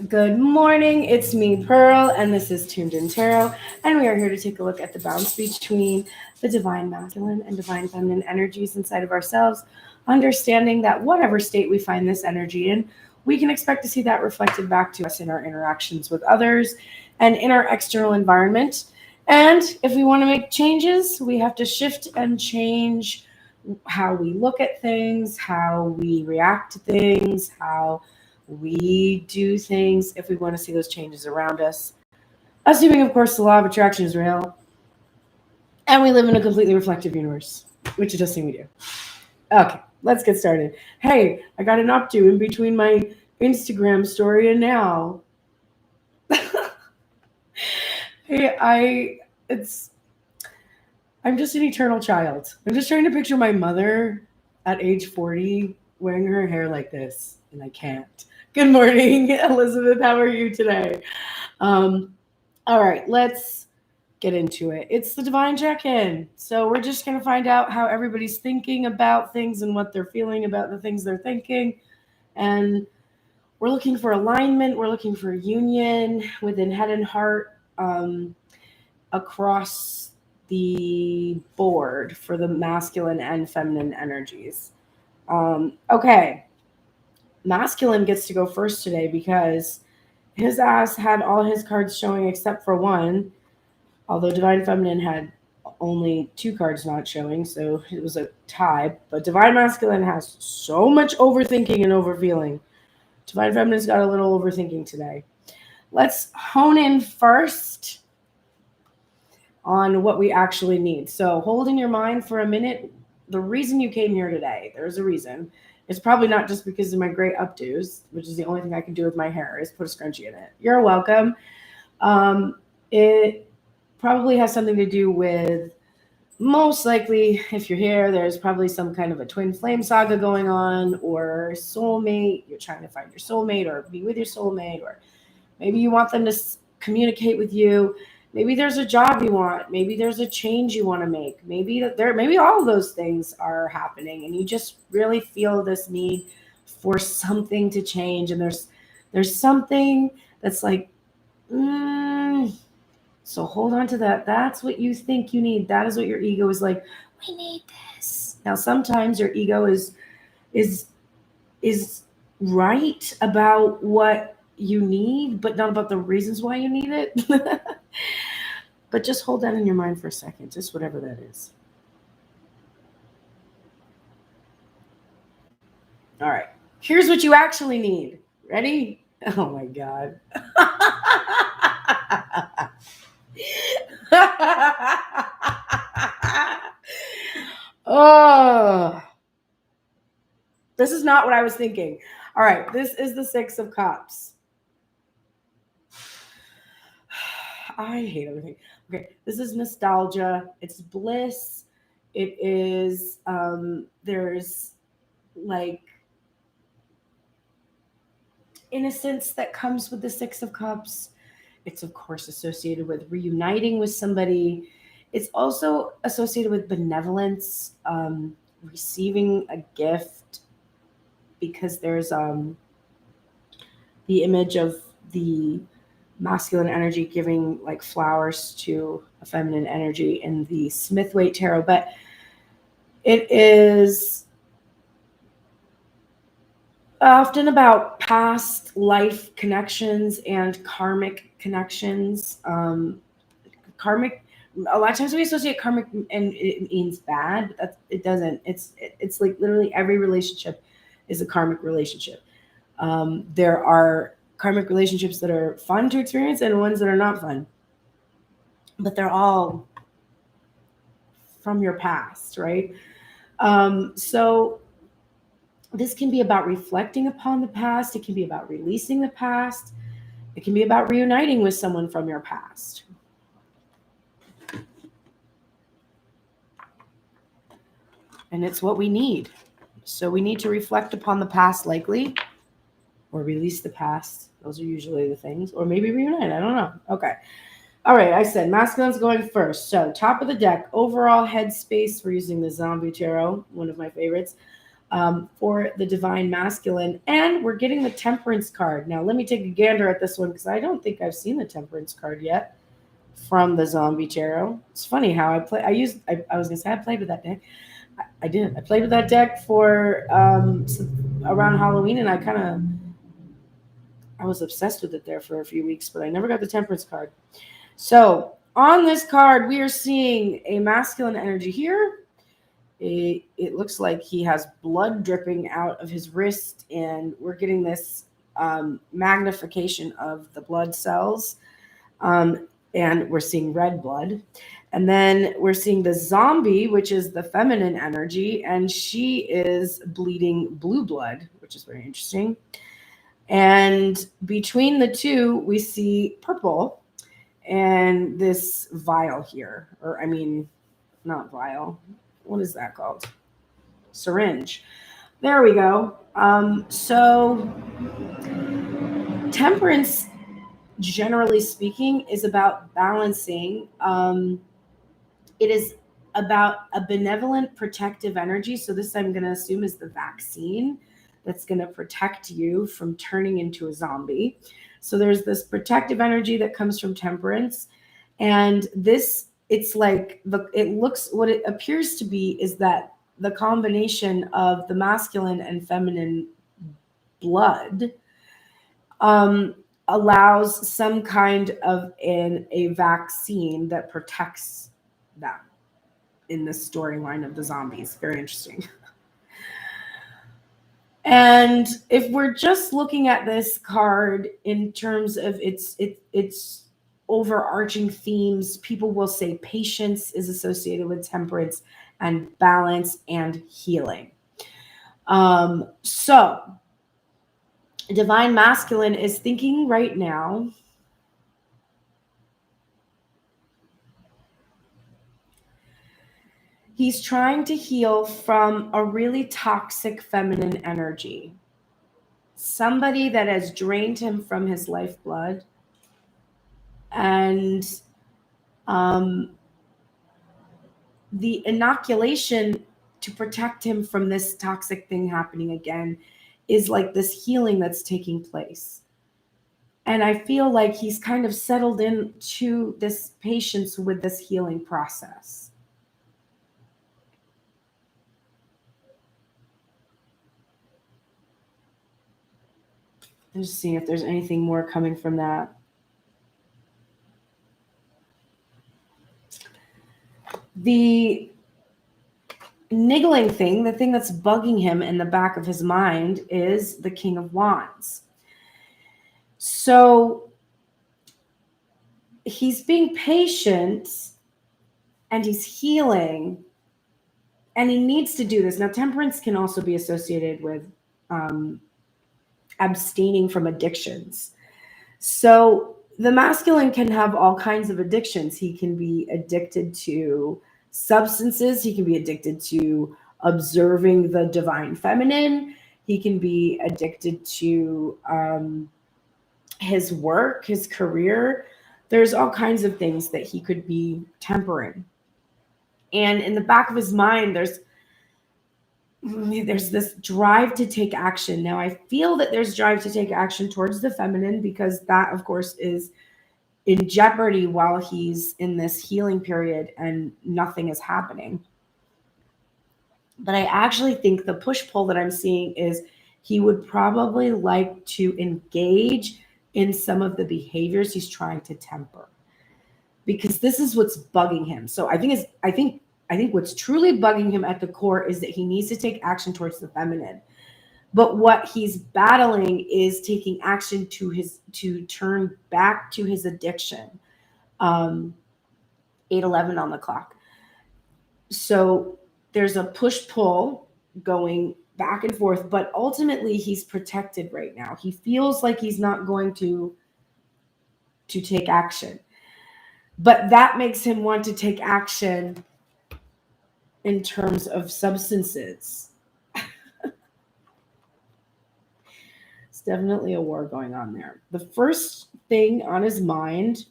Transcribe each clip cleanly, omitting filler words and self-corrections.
Good morning, it's me, Pearl, and this is Tuned in Tarot, and we are here to take a look at the balance between the divine masculine and divine feminine energies inside of ourselves, understanding that whatever state we find this energy in, we can expect to see that reflected back to us in our interactions with others and in our external environment. And if we want to make changes, we have to shift and change how we look at things, how we react to things, how we do things if we want to see those changes around us. Assuming, of course, the law of attraction is real and we live in a completely reflective universe, which it does seem we do. Okay, let's get started. Hey, I got an up to in between my Instagram story and now. I'm just an eternal child. I'm just trying to picture my mother at age 40 wearing her hair like this, and I can't. Good morning, Elizabeth. How are you today? All right, let's get into it. It's the divine check-in. So we're just going to find out how everybody's thinking about things and what they're feeling about the things they're thinking. And we're looking for alignment. We're looking for union within head and heart across the board for the masculine and feminine energies. Okay. Masculine gets to go first today because his ass had all his cards showing except for one, although Divine Feminine had only 2 cards not showing, so it was a tie. But Divine Masculine has so much overthinking and overfeeling. Divine Feminine's got a little overthinking today. Let's hone in first on what we actually need. So hold in your mind for a minute the reason you came here today. There's a reason. It's probably not just because of my great updos, which is the only thing I can do with my hair is put a scrunchie in it. You're welcome. It probably has something to do with, most likely, if you're here, there's probably some kind of a twin flame saga going on, or soulmate. You're trying to find your soulmate or be with your soulmate, or maybe you want them to communicate with you. Maybe there's a job you want. Maybe there's a change you want to make. Maybe all of those things are happening, and you just really feel this need for something to change. And there's something that's like, so hold on to that. That's what you think you need. That is what your ego is like. We need this. Now, sometimes your ego is right about what you need, but not about the reasons why you need it. But just hold that in your mind for a second, just whatever that is. All right. Here's what you actually need. Ready? Oh my God. Oh. This is not what I was thinking. All right. This is the 6 of Cups. I hate everything. Okay, this is nostalgia. It's bliss. It is, there's like innocence that comes with the 6 of Cups. It's, of course, associated with reuniting with somebody. It's also associated with benevolence, receiving a gift, because there's the image of the masculine energy giving like flowers to a feminine energy in the Waite tarot, but it is often about past life connections and karmic connections. Karmic, a lot of times we associate karmic and it means bad, but it doesn't. It's like literally every relationship is a karmic relationship. There are karmic relationships that are fun to experience and ones that are not fun, but they're all from your past, right? So this can be about reflecting upon the past. It can be about releasing the past. It can be about reuniting with someone from your past. And it's what we need. So we need to reflect upon the past, likely, or release the past. Those are usually the things. Or maybe reunite. I don't know. Okay. All right. I said masculine's going first. So top of the deck, overall headspace. We're using the Zombie Tarot, one of my favorites. for the Divine Masculine. And we're getting the Temperance card. Now, let me take a gander at this one because I don't think I've seen the Temperance card yet from the Zombie Tarot. It's funny how I play. I was going to say I played with that deck. I did. I played with that deck for around Halloween, and I was obsessed with it there for a few weeks, but I never got the Temperance card. So on this card, we are seeing a masculine energy here. It looks like he has blood dripping out of his wrist, and we're getting this magnification of the blood cells, and we're seeing red blood. And then we're seeing the zombie, which is the feminine energy, and she is bleeding blue blood, which is very interesting. And between the two, we see purple and this vial here, or I mean, not vial. What is that called? Syringe. There we go. So Temperance, generally speaking, is about balancing. It is about a benevolent, protective energy. So this, I'm going to assume, is the vaccine that's going to protect you from turning into a zombie. So there's this protective energy that comes from Temperance. And this, it's like, what it appears to be is that the combination of the masculine and feminine blood allows some kind of a vaccine that protects them in the storyline of the zombies. Very interesting. And if we're just looking at this card in terms of its overarching themes, people will say patience is associated with Temperance and balance and healing. So Divine Masculine is thinking right now he's trying to heal from a really toxic feminine energy. Somebody that has drained him from his lifeblood. And the inoculation to protect him from this toxic thing happening again is like this healing that's taking place. And I feel like he's kind of settled into this patience with this healing process. I'm just seeing if there's anything more coming from that. The niggling thing, the thing that's bugging him in the back of his mind, is the King of Wands. So he's being patient and he's healing, and he needs to do this. Now, Temperance can also be associated with abstaining from addictions. So the masculine can have all kinds of addictions. He can be addicted to substances. He can be addicted to observing the divine feminine. He can be addicted to his work, his career. There's all kinds of things that he could be tempering. And in the back of his mind, there's this drive to take action. Now, I feel that there's drive to take action towards the feminine because that, of course, is in jeopardy while he's in this healing period and nothing is happening. But I actually think the push-pull that I'm seeing is he would probably like to engage in some of the behaviors he's trying to temper, because this is what's bugging him. So I think what's truly bugging him at the core is that he needs to take action towards the feminine. But what he's battling is taking action to turn back to his addiction. 8:11 on the clock. So there's a push-pull going back and forth, but ultimately he's protected right now. He feels like he's not going to take action. But that makes him want to take action in terms of substances. It's definitely a war going on there. The first thing on his mind,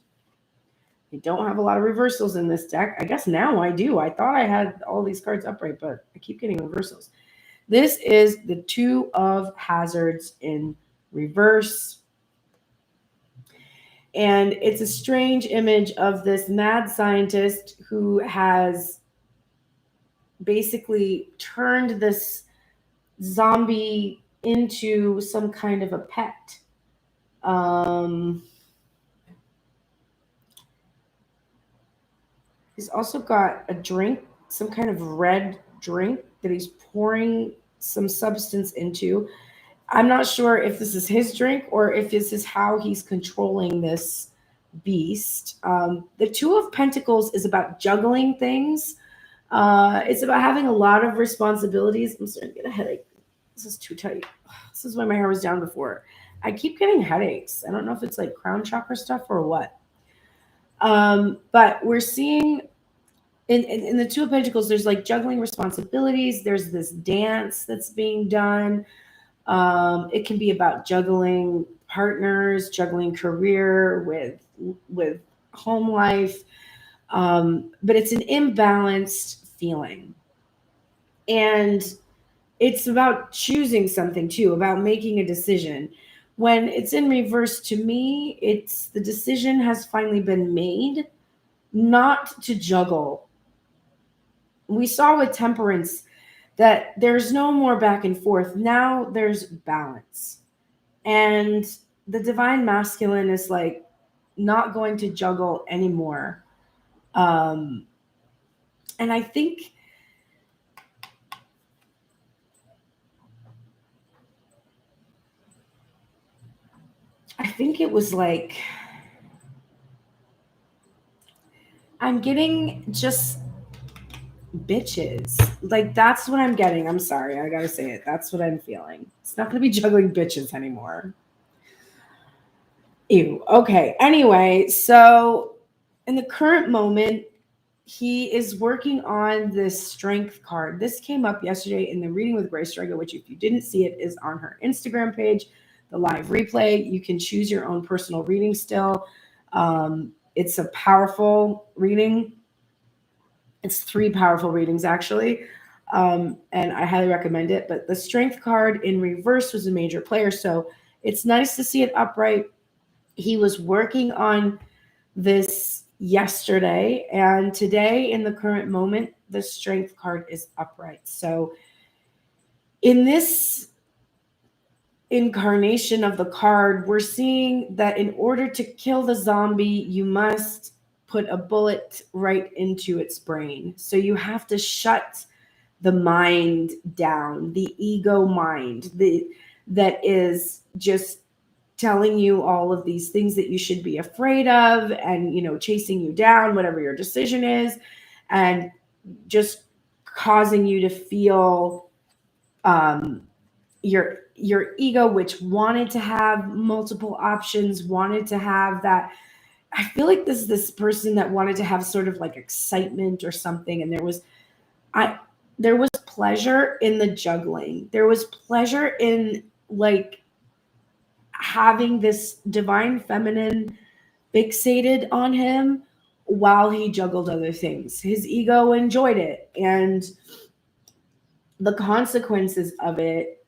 I don't have a lot of reversals in this deck. I guess now I do. I thought I had all these cards upright, but I keep getting reversals. This is the Two of Hazards in reverse. And it's a strange image of this mad scientist who has basically turned this zombie into some kind of a pet. He's also got a drink, some kind of red drink that he's pouring some substance into. I'm not sure if this is his drink or if this is how he's controlling this beast. The Two of Pentacles is about juggling things. It's about having a lot of responsibilities. I'm starting to get a headache. This is too tight. This is why my hair was down before. I keep getting headaches. I don't know if it's like crown chakra stuff or what. But we're seeing in the Two of Pentacles, there's like juggling responsibilities. There's this dance that's being done. It can be about juggling partners, juggling career with home life. But it's an imbalanced feeling. And it's about choosing something too, about making a decision. When it's in reverse, to me, it's the decision has finally been made not to juggle. We saw with Temperance that there's no more back and forth. Now there's balance. And the divine masculine is like not going to juggle anymore. And I think it was like I'm getting just bitches. Like that's what I'm getting. I'm sorry, I gotta say it. That's what I'm feeling. It's not gonna be juggling bitches anymore. Ew. Okay. Anyway, so in the current moment, he is working on this strength card. This came up yesterday in the reading with Grace Drago, which if you didn't see it is on her Instagram page, the live replay. You can choose your own personal reading still. It's a powerful reading. It's 3 powerful readings actually. And I highly recommend it. But the strength card in reverse was a major player. So it's nice to see it upright. He was working on this yesterday, and today in the current moment, the strength card is upright. So in this incarnation of the card, we're seeing that in order to kill the zombie, you must put a bullet right into its brain. So you have to shut the mind down, the ego mind, that is just telling you all of these things that you should be afraid of and, chasing you down, whatever your decision is, and just causing you to feel your ego, which wanted to have multiple options, wanted to have that. I feel like this person that wanted to have sort of like excitement or something. And there was pleasure in the juggling. There was pleasure in like having this divine feminine fixated on him while he juggled other things. His ego enjoyed it, and the consequences of it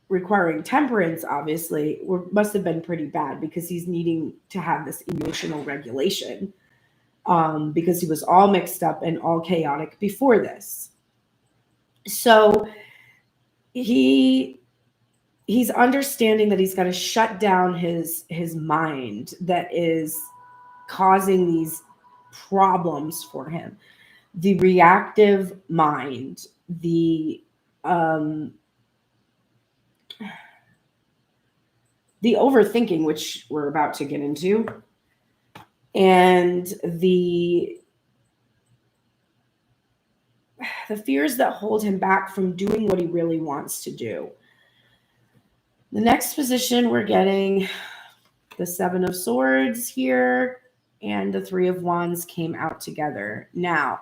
requiring temperance obviously must have been pretty bad, because he's needing to have this emotional regulation, because he was all mixed up and all chaotic before this. So he's understanding that he's got to shut down his mind that is causing these problems for him. The reactive mind, the overthinking, which we're about to get into, and the fears that hold him back from doing what he really wants to do. The next position, we're getting the 7 of Swords here, and the 3 of Wands came out together. Now,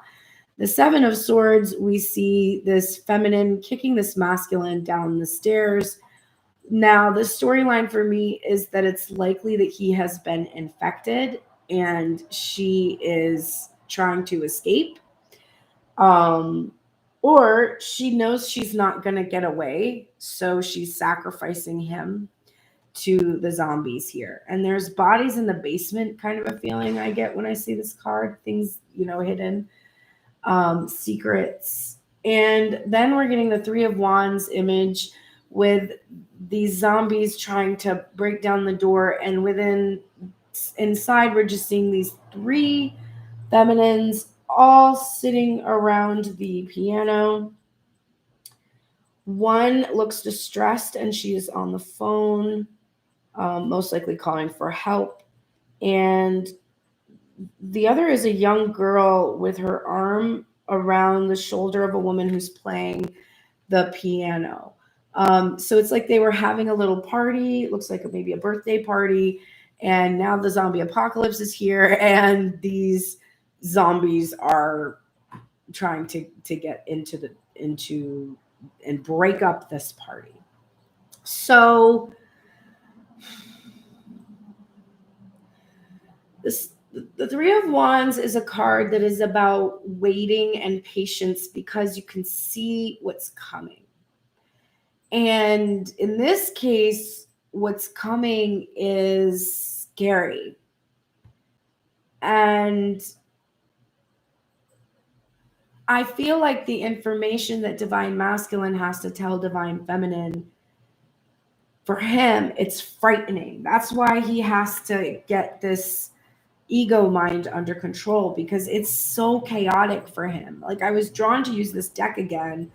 the 7 of Swords, we see this feminine kicking this masculine down the stairs. Now, the storyline for me is that it's likely that he has been infected and she is trying to escape. Or she knows she's not going to get away, so she's sacrificing him to the zombies here. And there's bodies in the basement, kind of a feeling I get when I see this card. Things, hidden, secrets. And then we're getting the Three of Wands image with these zombies trying to break down the door. And inside, we're just seeing these three feminines all sitting around the piano. One looks distressed and she is on the phone, most likely calling for help. And the other is a young girl with her arm around the shoulder of a woman who's playing the piano. So it's like they were having a little party. It looks like maybe a birthday party. And now the zombie apocalypse is here, and these zombies are trying to get into and break up this party. So the Three of Wands is a card that is about waiting and patience because you can see what's coming. And in this case, what's coming is scary. And I feel like the information that Divine Masculine has to tell Divine Feminine, for him, it's frightening. That's why he has to get this ego mind under control, because it's so chaotic for him. Like, I was drawn to use this deck again,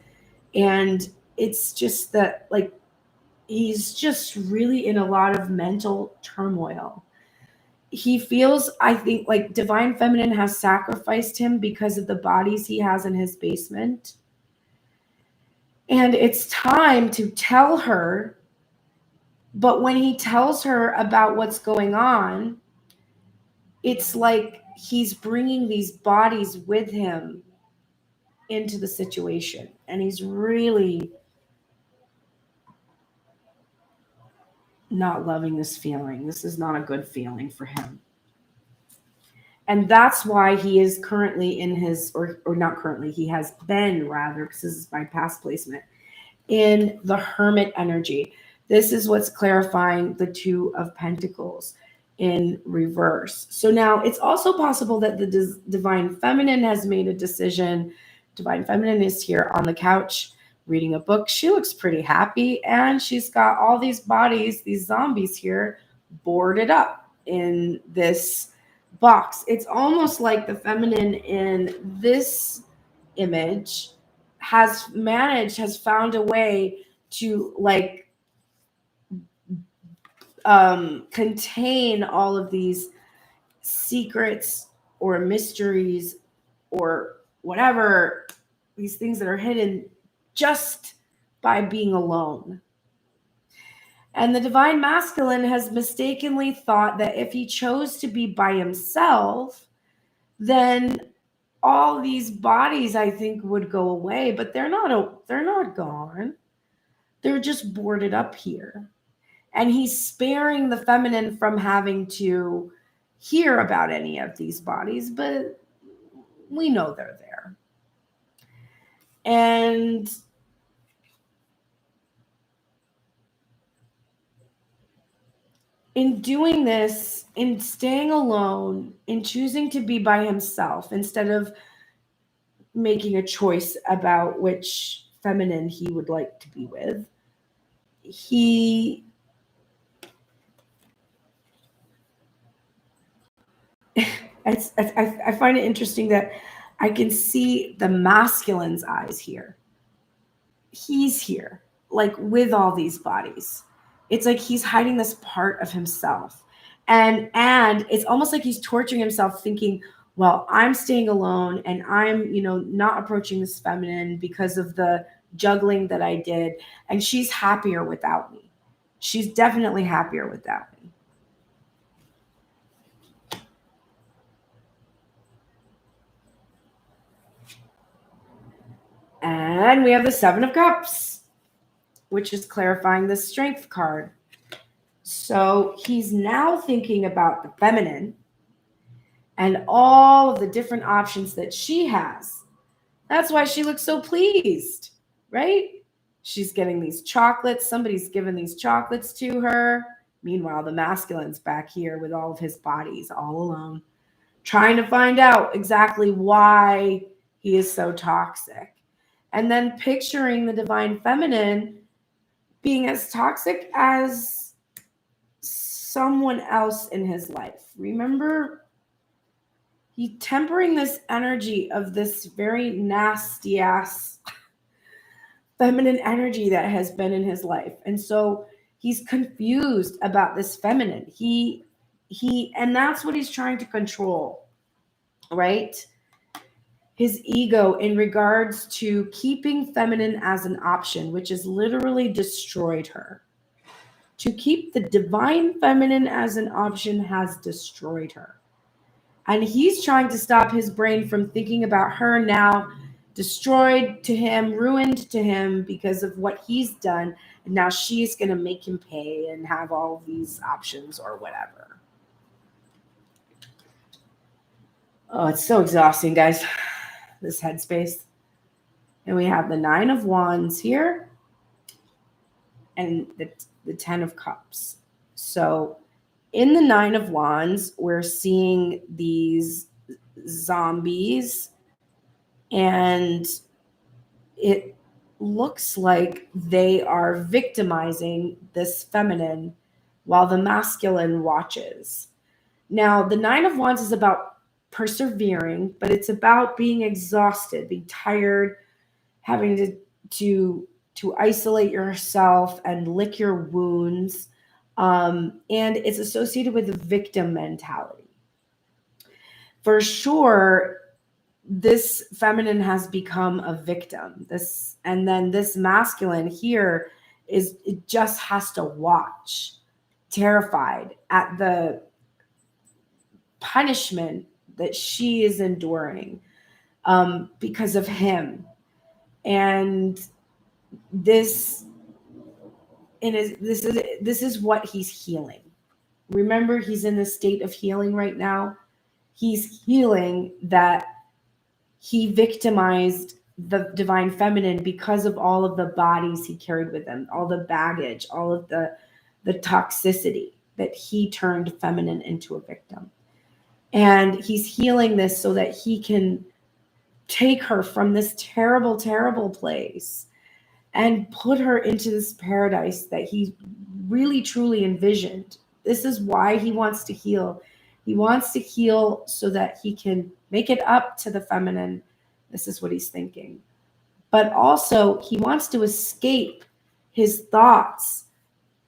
and it's just that, like, he's just really in a lot of mental turmoil. He feels, I think, like Divine Feminine has sacrificed him because of the bodies he has in his basement. And it's time to tell her. But when he tells her about what's going on, it's like he's bringing these bodies with him into the situation. And he's really not loving this feeling. This is not a good feeling for him. And that's why he is currently in his, or not currently, he has been, rather, because this is my past placement, in the Hermit energy. This is what's clarifying the Two of Pentacles in reverse. So now it's also possible that the Divine Feminine has made a decision. Divine Feminine is here on the couch reading a book. She looks pretty happy, and she's got all these bodies, these zombies here, boarded up in this box. It's almost like the feminine in this image has found a way to, like, contain all of these secrets or mysteries or whatever, these things that are hidden, just by being alone. And the Divine Masculine has mistakenly thought that if he chose to be by himself, then all these bodies, I think, would go away. But they're not gone. They're just boarded up here. And he's sparing the feminine from having to hear about any of these bodies, but we know they're there. And in doing this, in staying alone, in choosing to be by himself, instead of making a choice about which feminine he would like to be with, I find it interesting that I can see the masculine's eyes here. He's here, like, with all these bodies. It's like he's hiding this part of himself. And it's almost like he's torturing himself, thinking, well, I'm staying alone and I'm, not approaching this feminine because of the juggling that I did. And she's happier without me. She's definitely happier without me. And we have the Seven of Cups, which is clarifying the Strength card. So he's now thinking about the feminine and all of the different options that she has That's why she looks so pleased, right? She's getting these chocolates. Somebody's given these chocolates to her. Meanwhile, the masculine's back here with all of his bodies all alone, trying to find out exactly why he is so toxic. And then picturing the divine feminine being as toxic as someone else in his life. Remember, he tempering this energy of this very nasty ass feminine energy that has been in his life. And so he's confused about this feminine. And that's what he's trying to control, right? His ego in regards to keeping feminine as an option, which has literally destroyed her. To keep the divine feminine as an option has destroyed her. And he's trying to stop his brain from thinking about her now destroyed to him, ruined to him because of what he's done. And now she's going to make him pay and have all these options or whatever. Oh, it's so exhausting, guys, this headspace. And we have the 9 of Wands here and the 10 of Cups. So in the 9 of Wands, we're seeing these zombies, and it looks like they are victimizing this feminine while the masculine watches. Now, the 9 of Wands is about persevering, but it's about being exhausted, being tired, having to isolate yourself and lick your wounds. And it's associated with the victim mentality. For sure, this feminine has become a victim. And then this masculine here it just has to watch, terrified at the punishment that she is enduring because of him. And this is what he's healing. Remember, he's in the state of healing right now. He's healing that he victimized the divine feminine because of all of the bodies he carried with him, all the baggage, all of the toxicity that he turned feminine into a victim. And he's healing this so that he can take her from this terrible, terrible place and put her into this paradise that he really, truly envisioned. This is why he wants to heal. He wants to heal so that he can make it up to the feminine. This is what he's thinking. But also, he wants to escape his thoughts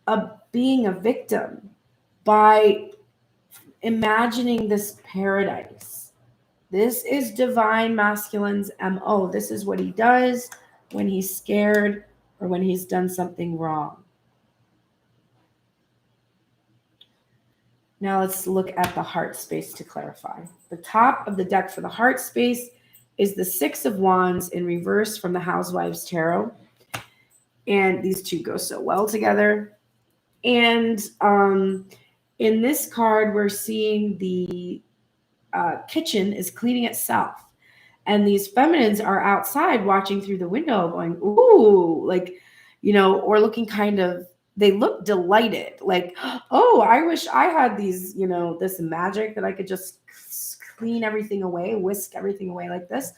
of being a victim by imagining this paradise. This is divine masculine's MO. This is what he does when he's scared or when he's done something wrong. Now let's look at the heart space to clarify. The top of the deck for the heart space is the 6 of Wands in reverse from the Housewives Tarot. And these two go so well together. And in this card, we're seeing the kitchen is cleaning itself. And these feminines are outside watching through the window going, ooh, like, you know, or looking kind of, they look delighted. Like, oh, I wish I had these, you know, this magic that I could just clean everything away, whisk everything away like this.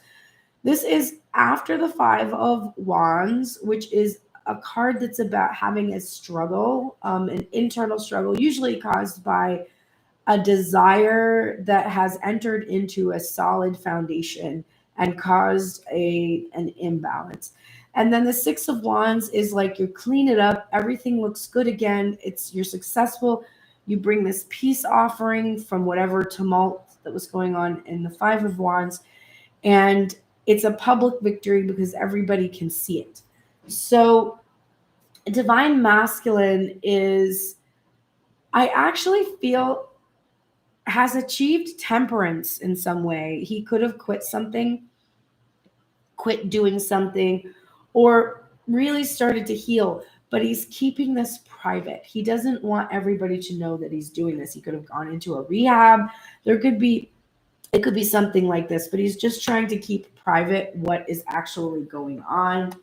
This is after the 5 of Wands, which is a card that's about having a struggle, an internal struggle, usually caused by a desire that has entered into a solid foundation and caused an imbalance. And then the 6 of Wands is like you clean it up, everything looks good again, you're successful, you bring this peace offering from whatever tumult that was going on in the 5 of Wands, and it's a public victory because everybody can see it. So divine masculine is, I actually feel, has achieved temperance in some way. He could have quit something, quit doing something, or really started to heal, but he's keeping this private. He doesn't want everybody to know that he's doing this. He could have gone into a rehab. It could be something like this, but he's just trying to keep private what is actually going on.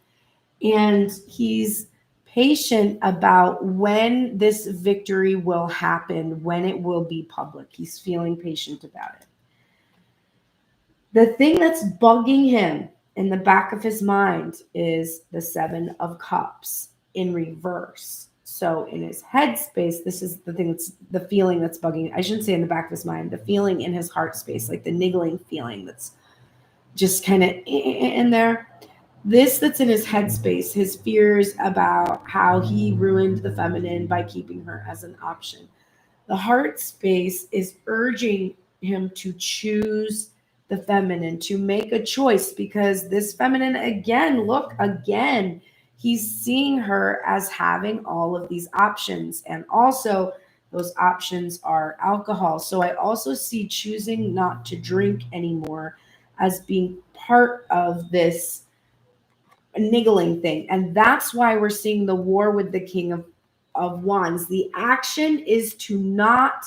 And he's patient about when this victory will happen, when it will be public. He's feeling patient about it. The thing that's bugging him in the back of his mind is the Seven of Cups in reverse. So in his headspace, this is the thing that's the feeling that's bugging. I shouldn't say in the back of his mind, the feeling in his heart space, like the niggling feeling that's just kind of in there. This that's in his headspace, his fears about how he ruined the feminine by keeping her as an option. The heart space is urging him to choose the feminine, to make a choice, because this feminine, again, he's seeing her as having all of these options. And also, those options are alcohol. So I also see choosing not to drink anymore as being part of this niggling thing. And that's why we're seeing the war with the King of Wands. The action is to not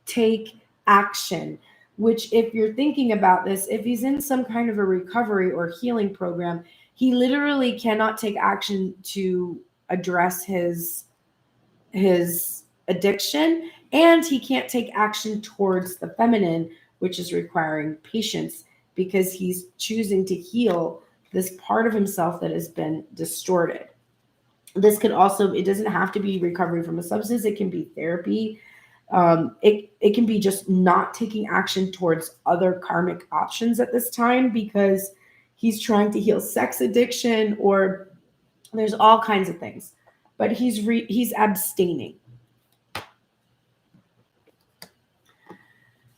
take action, which, if you're thinking about this, if he's in some kind of a recovery or healing program, he literally cannot take action to address his addiction, and he can't take action towards the feminine, which is requiring patience, because he's choosing to heal this part of himself that has been distorted. This could also, it doesn't have to be recovery from a substance. It can be therapy. It can be just not taking action towards other karmic options at this time, because he's trying to heal sex addiction, or there's all kinds of things, but he's abstaining.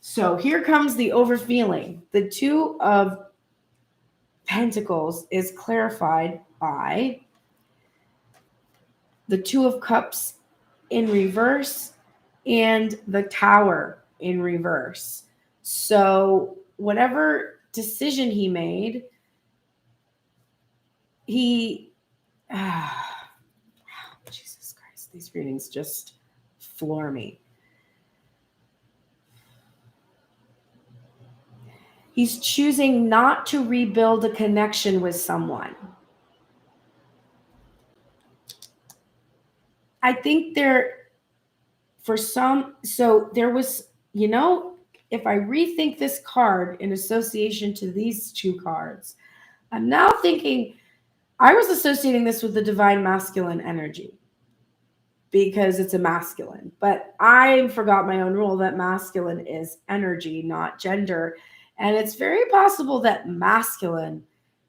So here comes the overfeeling. The Two of Pentacles is clarified by the Two of Cups in reverse and the Tower in reverse. So whatever decision he made, Jesus Christ, these readings just floor me. He's choosing not to rebuild a connection with someone. I think so there was, if I rethink this card in association to these two cards, I'm now thinking I was associating this with the divine masculine energy because it's a masculine, but I forgot my own rule that masculine is energy, not gender. And it's very possible that masculine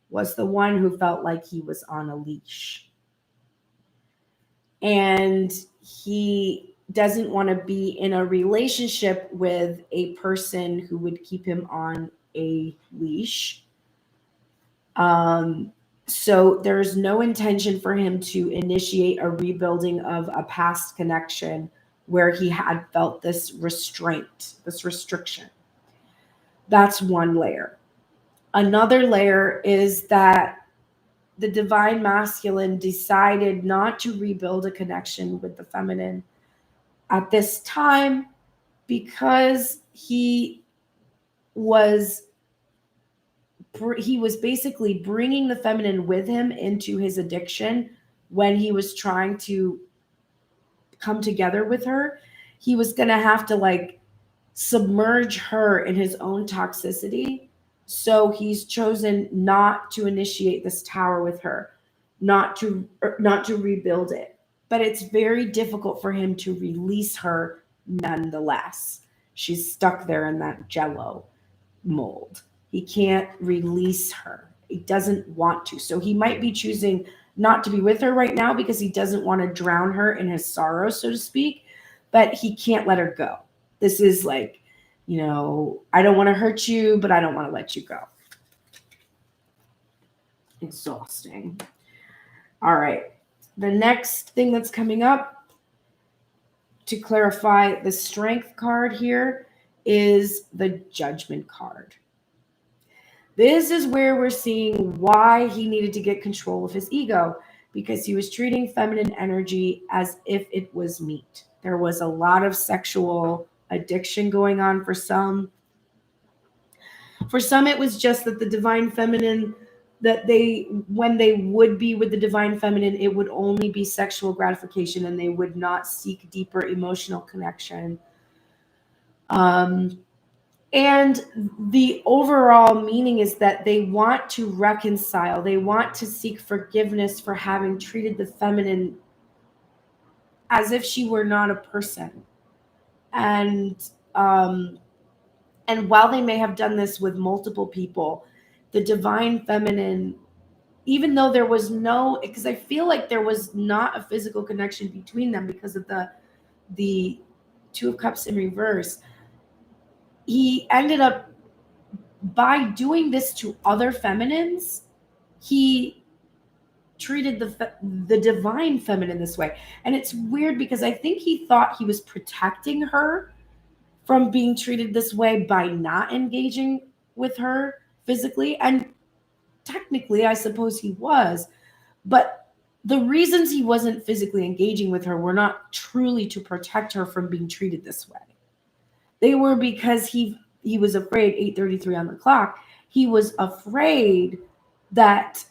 was the one who felt like he was on a leash. And he doesn't want to be in a relationship with a person who would keep him on a leash. So there's no intention for him to initiate a rebuilding of a past connection where he had felt this restraint, this restriction. That's one layer. Another layer is that the divine masculine decided not to rebuild a connection with the feminine at this time because he was basically bringing the feminine with him into his addiction when he was trying to come together with her. He was going to have to submerge her in his own toxicity. So he's chosen not to initiate this tower with her, not to rebuild it. But it's very difficult for him to release her nonetheless. She's stuck there in that jello mold. He can't release her. He doesn't want to. So he might be choosing not to be with her right now because he doesn't want to drown her in his sorrow, so to speak, but he can't let her go. This is I don't want to hurt you, but I don't want to let you go. Exhausting. All right. The next thing that's coming up to clarify the Strength card here is the Judgment card. This is where we're seeing why he needed to get control of his ego, because he was treating feminine energy as if it was meat. There was a lot of sexual addiction going on for some. For some, it was just that the divine feminine, that when they would be with the divine feminine, it would only be sexual gratification and they would not seek deeper emotional connection. And the overall meaning is that they want to reconcile. They want to seek forgiveness for having treated the feminine as if she were not a person. And while they may have done this with multiple people, the divine feminine, even though there was no, because I feel like there was not a physical connection between them because of the Two of Cups in reverse, he ended up, by doing this to other feminines, he treated the divine feminine this way. And it's weird because I think he thought he was protecting her from being treated this way by not engaging with her physically. And technically, I suppose he was. But the reasons he wasn't physically engaging with her were not truly to protect her from being treated this way. They were because he was afraid, 8:33 on the clock, he was afraid that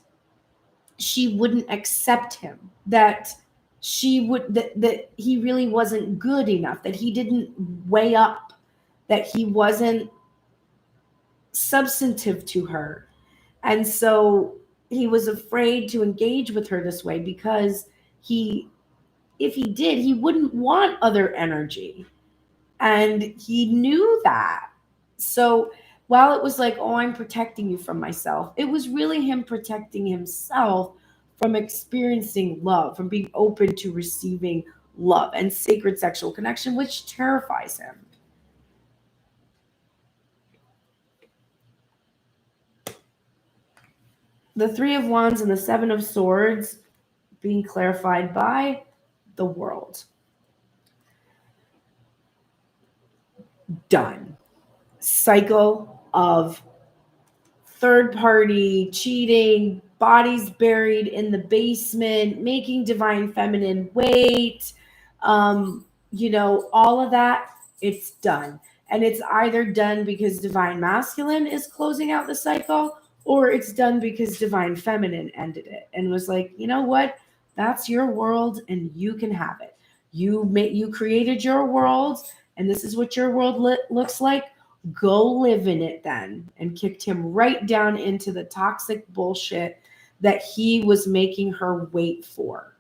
she wouldn't accept him, that that he really wasn't good enough, that he didn't weigh up, that he wasn't substantive to her. And so he was afraid to engage with her this way because if he did, he wouldn't want other energy. And he knew that. So while it was like, oh, I'm protecting you from myself, it was really him protecting himself from experiencing love, from being open to receiving love and sacred sexual connection, which terrifies him. The Three of Wands and the Seven of Swords being clarified by the World. Done. Cycle of third-party cheating, bodies buried in the basement, making divine feminine wait, all of that, it's done. And it's either done because divine masculine is closing out the cycle, or it's done because divine feminine ended it and was like, you know what? That's your world and you can have it. You created your world and this is what your world looks like. Go live in it then. And kicked him right down into the toxic bullshit that he was making her wait for.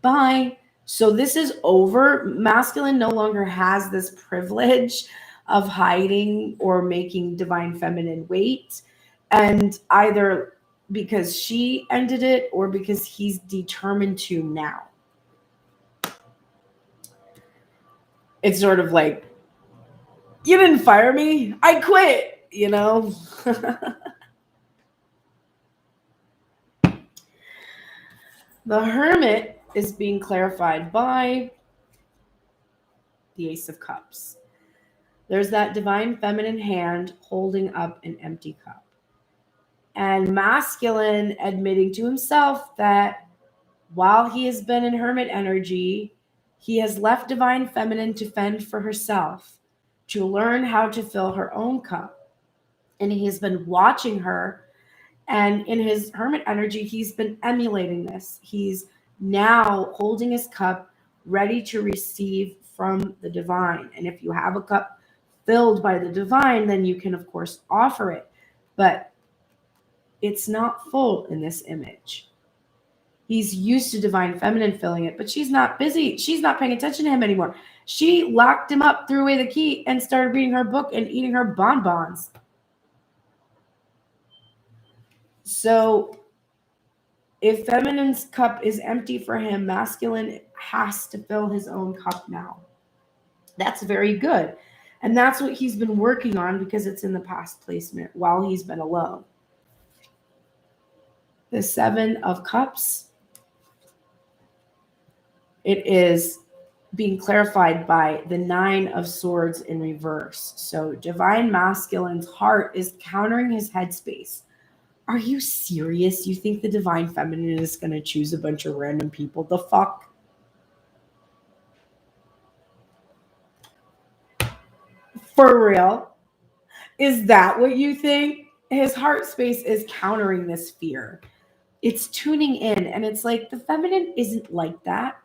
Bye. So this is over. Masculine no longer has this privilege of hiding or making divine feminine wait. And either because she ended it or because he's determined to now. It's sort of like, you didn't fire me. I quit, The Hermit is being clarified by the Ace of Cups. There's that divine feminine hand holding up an empty cup. And masculine admitting to himself that while he has been in hermit energy, he has left divine feminine to fend for herself, to learn how to fill her own cup. And he has been watching her. And in his hermit energy, he's been emulating this. He's now holding his cup, ready to receive from the divine. And if you have a cup filled by the divine, then you can, of course, offer it. But it's not full in this image. He's used to divine feminine filling it, but she's not busy. She's not paying attention to him anymore. She locked him up, threw away the key, and started reading her book and eating her bonbons. So if feminine's cup is empty for him, masculine has to fill his own cup now. That's very good. And that's what he's been working on because it's in the past placement while he's been alone. The Seven of Cups. It is being clarified by the Nine of Swords in reverse. So divine masculine's heart is countering his headspace. Are you serious? You think the divine feminine is going to choose a bunch of random people? The fuck? For real? Is that what you think? His heart space is countering this fear. It's tuning in, and it's like the feminine isn't like that.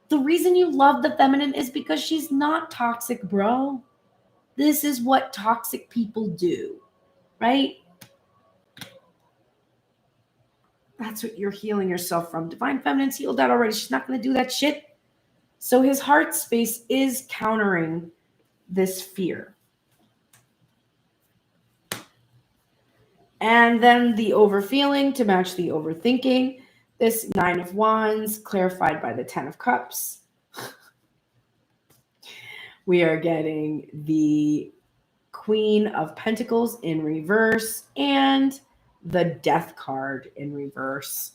The reason you love the feminine is because she's not toxic, bro. This is what toxic people do, right? That's what you're healing yourself from. Divine feminine's healed that already. She's not going to do that shit. So his heart space is countering this fear. And then the overfeeling to match the overthinking. This 9 of Wands clarified by the 10 of Cups. We are getting the Queen of Pentacles in reverse and the Death card in reverse.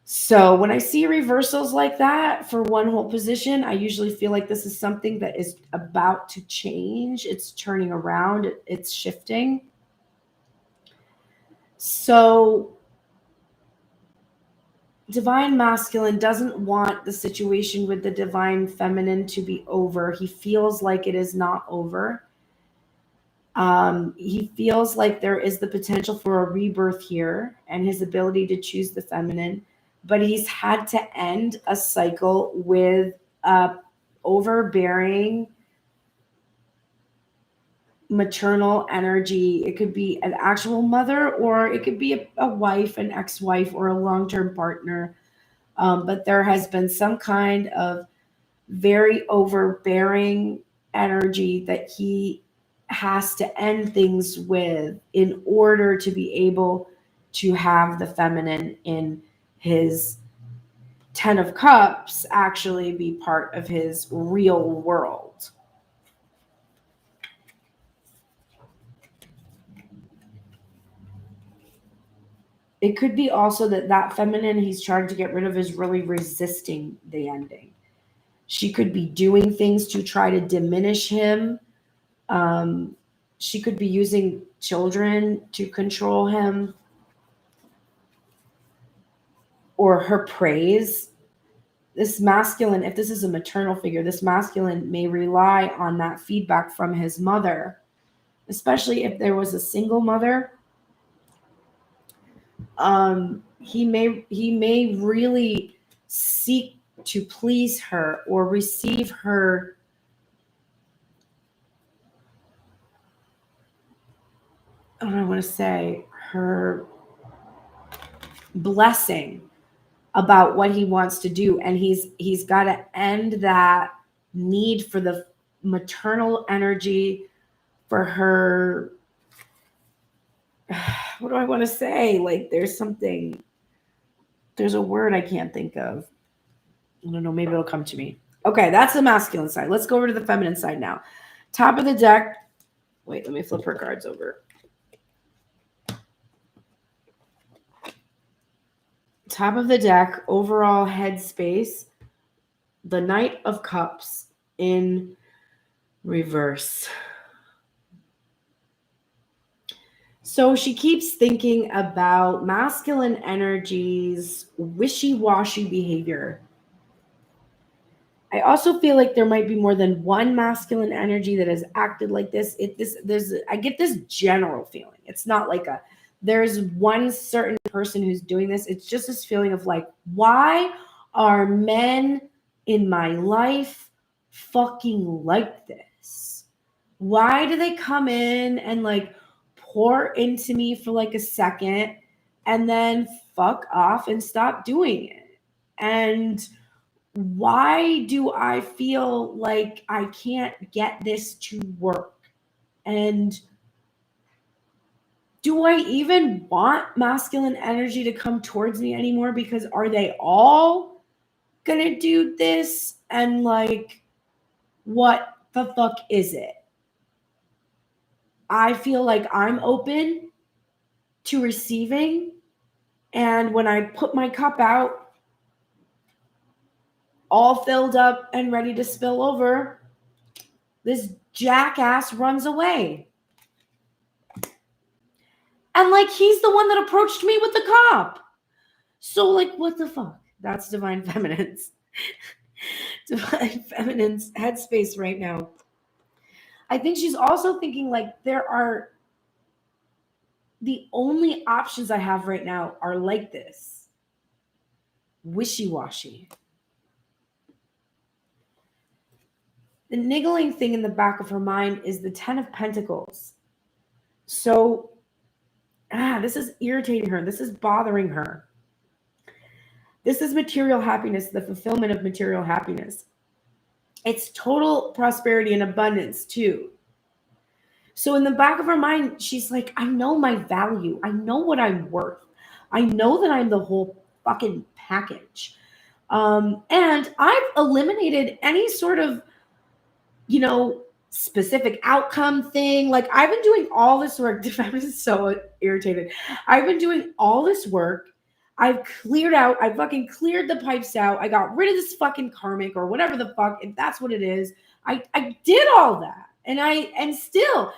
So when I see reversals like that for one whole position, I usually feel like this is something that is about to change. It's turning around. It's shifting. So divine masculine doesn't want the situation with the divine feminine to be over. He feels like it is not over. He feels like there is the potential for a rebirth here and his ability to choose the feminine, but he's had to end a cycle with overbearing maternal energy. It could be an actual mother, or it could be a wife, an ex-wife, or a long-term partner. But there has been some kind of very overbearing energy that he has to end things with in order to be able to have the feminine in his 10 of Cups actually be part of his real world. It could be also that feminine he's trying to get rid of is really resisting the ending. She could be doing things to try to diminish him. She could be using children to control him, or her praise. This masculine, if this is a maternal figure, this masculine may rely on that feedback from his mother, especially if there was a single mother. He may really seek to please her or receive her I don't know what to say, her blessing about what he wants to do. And he's got to end that need for the maternal energy, for her. What do I want to say? Like there's a word I can't think of. I don't know, maybe it'll come to me. Okay, that's the masculine side. Let's go over to the feminine side now. Top of the deck. Wait, let me flip her cards over. Top of the deck, overall headspace, the Knight of Cups in reverse. So she keeps thinking about masculine energies, wishy-washy behavior. I also feel like there might be more than one masculine energy that has acted like this. I get this general feeling. It's not like there's one certain person who's doing this. It's just this feeling of like, why are men in my life fucking like this? Why do they come in and like pour into me for like a second and then fuck off and stop doing it? And why do I feel like I can't get this to work? And do I even want masculine energy to come towards me anymore? Because are they all gonna do this? And like, what the fuck is it? I feel like I'm open to receiving. And when I put my cup out, all filled up and ready to spill over, this jackass runs away. And like, he's the one that approached me with the cup. So like, what the fuck? That's Divine Feminine's. Divine Feminine's headspace right now. I think she's also thinking like the only options I have right now are like this. Wishy-washy. The niggling thing in the back of her mind is the 10 of Pentacles. So, this is irritating her. This is bothering her. This is material happiness, the fulfillment of material happiness. It's total prosperity and abundance too. So in the back of her mind, she's like, I know my value. I know what I'm worth. I know that I'm the whole fucking package. And I've eliminated any sort of, specific outcome thing. Like I've been doing all this work. I'm just so irritated. I've been doing all this work. I fucking cleared the pipes out. I got rid of this fucking karmic or whatever the fuck, if that's what it is. I did all that. And still,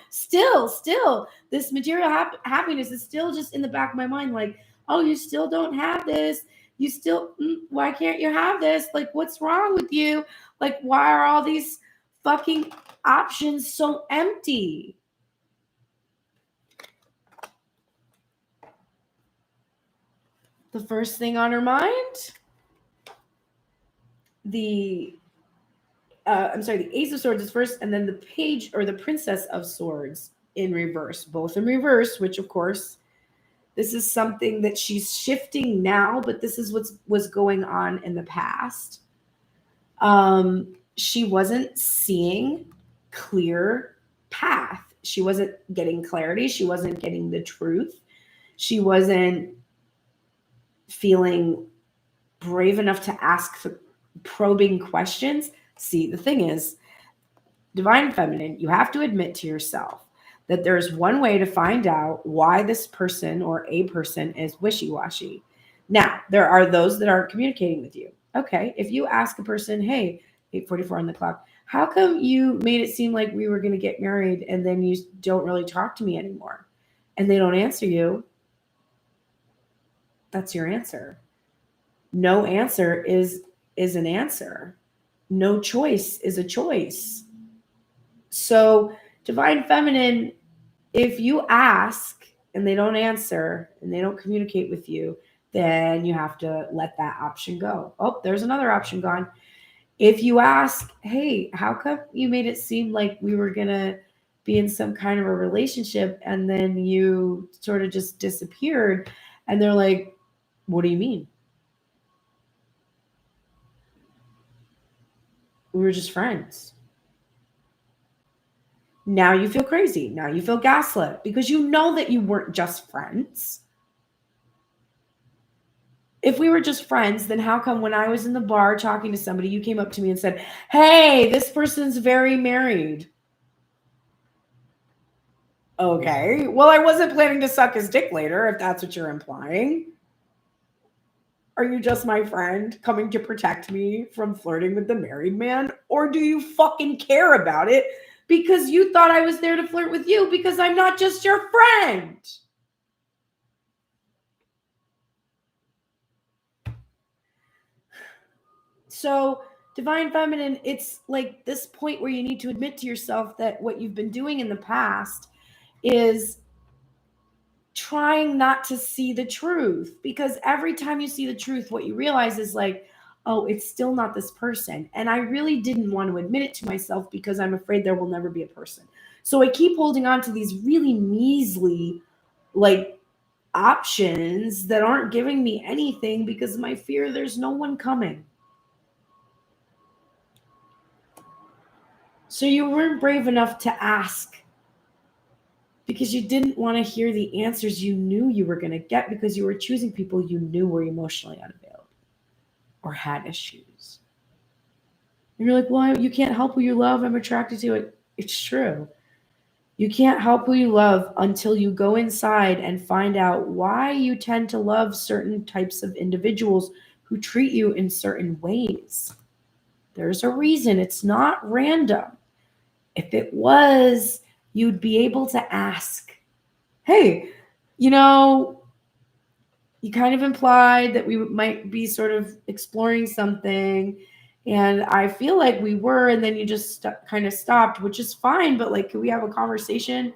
this material happiness is still just in the back of my mind. Like, oh, you still don't have this. You still, why can't you have this? Like, what's wrong with you? Like, why are all these fucking options so empty? The first thing on her mind, the Ace of Swords is first, and then the Page or the Princess of Swords in reverse, both in reverse, which of course, this is something that she's shifting now, but this is what was going on in the past. She wasn't seeing clear path. She wasn't getting clarity. She wasn't getting the truth. She wasn't feeling brave enough to ask for probing questions. See, the thing is, Divine Feminine, you have to admit to yourself that there's one way to find out why this person or a person is wishy-washy. Now, there are those that aren't communicating with you. Okay, if you ask a person, hey, 8:44 on the clock, how come you made it seem like we were going to get married and then you don't really talk to me anymore? And they don't answer you. That's your answer. No answer is an answer. No choice is a choice. So, Divine Feminine, if you ask and they don't answer and they don't communicate with you, then you have to let that option go. Oh, there's another option gone. If you ask, hey, how come you made it seem like we were going to be in some kind of a relationship and then you sort of just disappeared? And they're like, what do you mean? We were just friends. Now you feel crazy. Now you feel gaslit because you know that you weren't just friends. If we were just friends, then how come when I was in the bar talking to somebody, you came up to me and said, hey, this person's very married? Okay, well, I wasn't planning to suck his dick later, if that's what you're implying. Are you just my friend coming to protect me from flirting with the married man? Or do you fucking care about it because you thought I was there to flirt with you because I'm not just your friend? So, Divine Feminine, it's like this point where you need to admit to yourself that what you've been doing in the past is trying not to see the truth, because every time you see the truth, what you realize is like, oh, it's still not this person. And I really didn't want to admit it to myself because I'm afraid there will never be a person. So I keep holding on to these really measly, like, options that aren't giving me anything because of my fear there's no one coming. So you weren't brave enough to ask because you didn't want to hear the answers you knew you were going to get because you were choosing people you knew were emotionally unavailable or had issues. And you're like, well, you can't help who you love. I'm attracted to it. It's true. You can't help who you love until you go inside and find out why you tend to love certain types of individuals who treat you in certain ways. There's a reason. It's not random. If it was, you'd be able to ask, hey, you kind of implied that we might be sort of exploring something. And I feel like we were, and then you just kind of stopped, which is fine. But like, can we have a conversation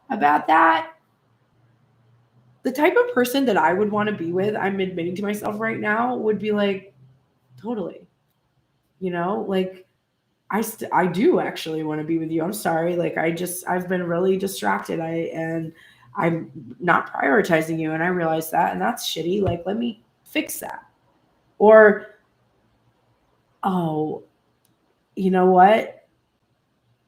about that? The type of person that I would want to be with, I'm admitting to myself right now, would be like, totally, like I do actually want to be with you. I'm sorry. Like I've been really distracted. And I'm not prioritizing you. And I realize that, and that's shitty. Like, let me fix that. Or, oh, you know what?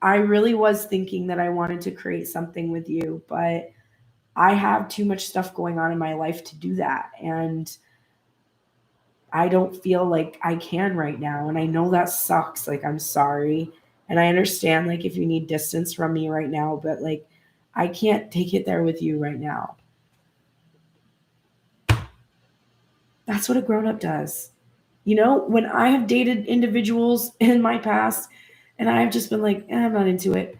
I really was thinking that I wanted to create something with you, but I have too much stuff going on in my life to do that. And I don't feel like I can right now. And I know that sucks. Like, I'm sorry. And I understand, like, if you need distance from me right now, but like, I can't take it there with you right now. That's what a grown up does. When I have dated individuals in my past and I have just been like, I'm not into it,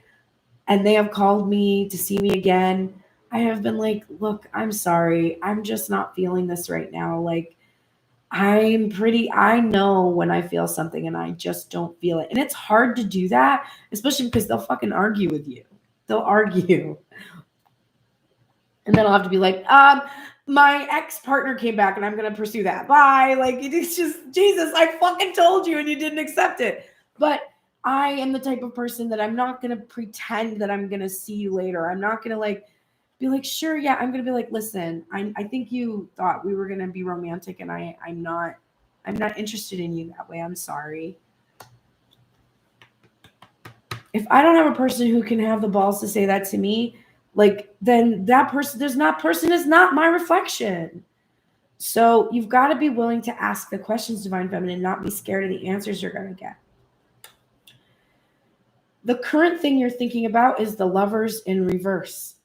and they have called me to see me again, I have been like, look, I'm sorry. I'm just not feeling this right now. Like, I know when I feel something and I just don't feel it. And it's hard to do that, especially because they'll fucking argue with you. They'll argue. And then I'll have to be like, my ex-partner came back and I'm going to pursue that. Bye. Like, it's just, Jesus, I fucking told you and you didn't accept it. But I am the type of person that I'm not going to pretend that I'm going to see you later. I'm not going to like, be like, sure, yeah. I'm going to be like, listen, I think you thought we were going to be romantic and I'm not interested in you that way. I'm sorry. If I don't have a person who can have the balls to say that to me, like, then that person is not my reflection. So you've got to be willing to ask the questions, Divine Feminine, not be scared of the answers you're going to get. The current thing you're thinking about is the Lovers in reverse.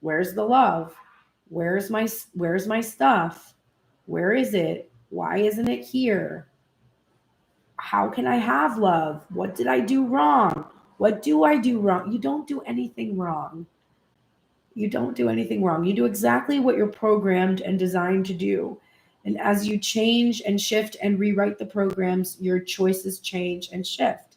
Where's the love? Where's my stuff? Where is it? Why isn't it here? How can I have love? What did I do wrong? What do I do wrong? You don't do anything wrong. You don't do anything wrong. You do exactly what you're programmed and designed to do. And as you change and shift and rewrite the programs, your choices change and shift.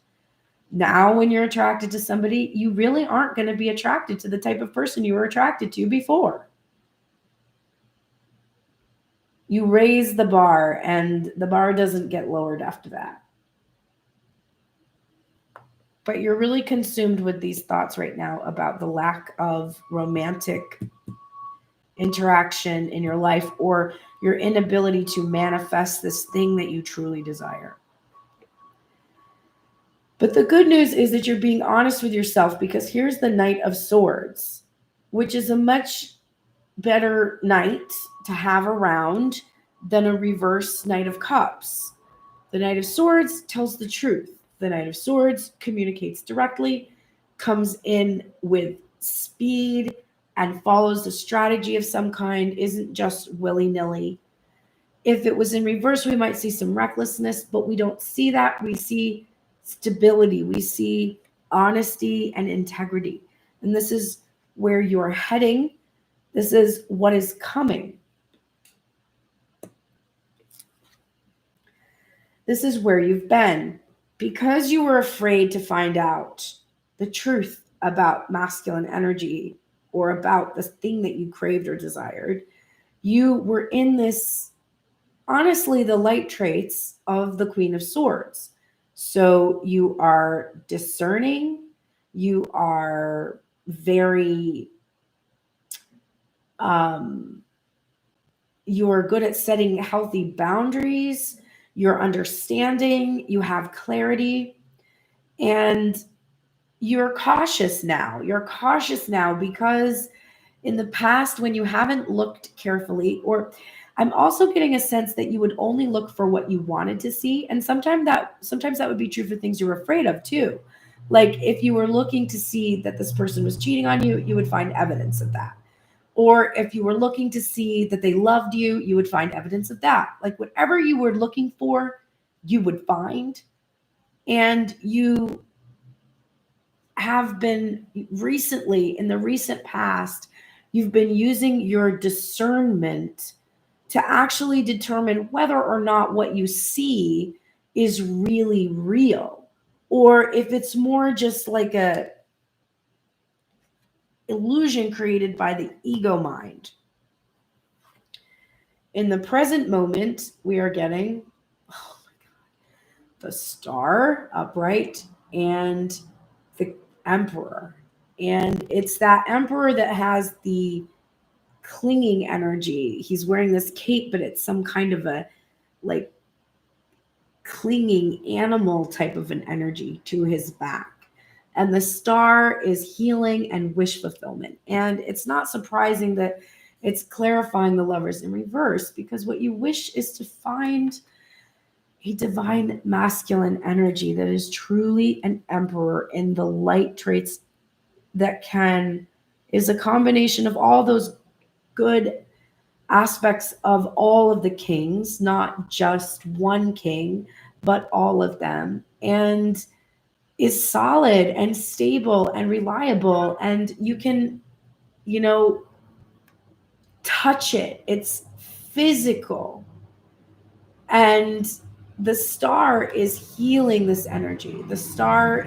Now, when you're attracted to somebody, you really aren't going to be attracted to the type of person you were attracted to before. You raise the bar, and the bar doesn't get lowered after that. But you're really consumed with these thoughts right now about the lack of romantic interaction in your life, or your inability to manifest this thing that you truly desire. But the good news is that you're being honest with yourself, because here's the Knight of Swords, which is a much better knight to have around than a reverse Knight of Cups. The Knight of Swords tells the truth. The Knight of Swords communicates directly, comes in with speed, and follows a strategy of some kind, isn't just willy-nilly. If it was in reverse, we might see some recklessness, but we don't see that. We see stability. We see honesty and integrity. And this is where you're heading. This is what is coming. This is where you've been. Because you were afraid to find out the truth about masculine energy, or about the thing that you craved or desired, you were in this, honestly, the light traits of the Queen of Swords. So you are discerning, you are very, you're good at setting healthy boundaries, you're understanding, you have clarity, and you're cautious now. You're cautious now because in the past, when you haven't looked carefully, or I'm also getting a sense that you would only look for what you wanted to see. And sometimes that would be true for things you're afraid of too. Like if you were looking to see that this person was cheating on you, you would find evidence of that. Or if you were looking to see that they loved you, you would find evidence of that. Like whatever you were looking for, you would find. And you have been recently, in the recent past, you've been using your discernment to actually determine whether or not what you see is really real, or if it's more just like a illusion created by the ego mind. In the present moment, we are getting the star upright and the emperor. And it's that emperor that has the clinging energy. He's wearing this cape, but it's some kind of a like clinging animal type of an energy to his back. And the star is healing and wish fulfillment. And it's not surprising that it's clarifying the Lovers in reverse, because what you wish is to find a divine masculine energy that is truly an emperor in the light traits that is a combination of all those good aspects of all of the kings, not just one king, but all of them, and is solid and stable and reliable. And you can, touch it. It's physical. And the star is healing this energy. The star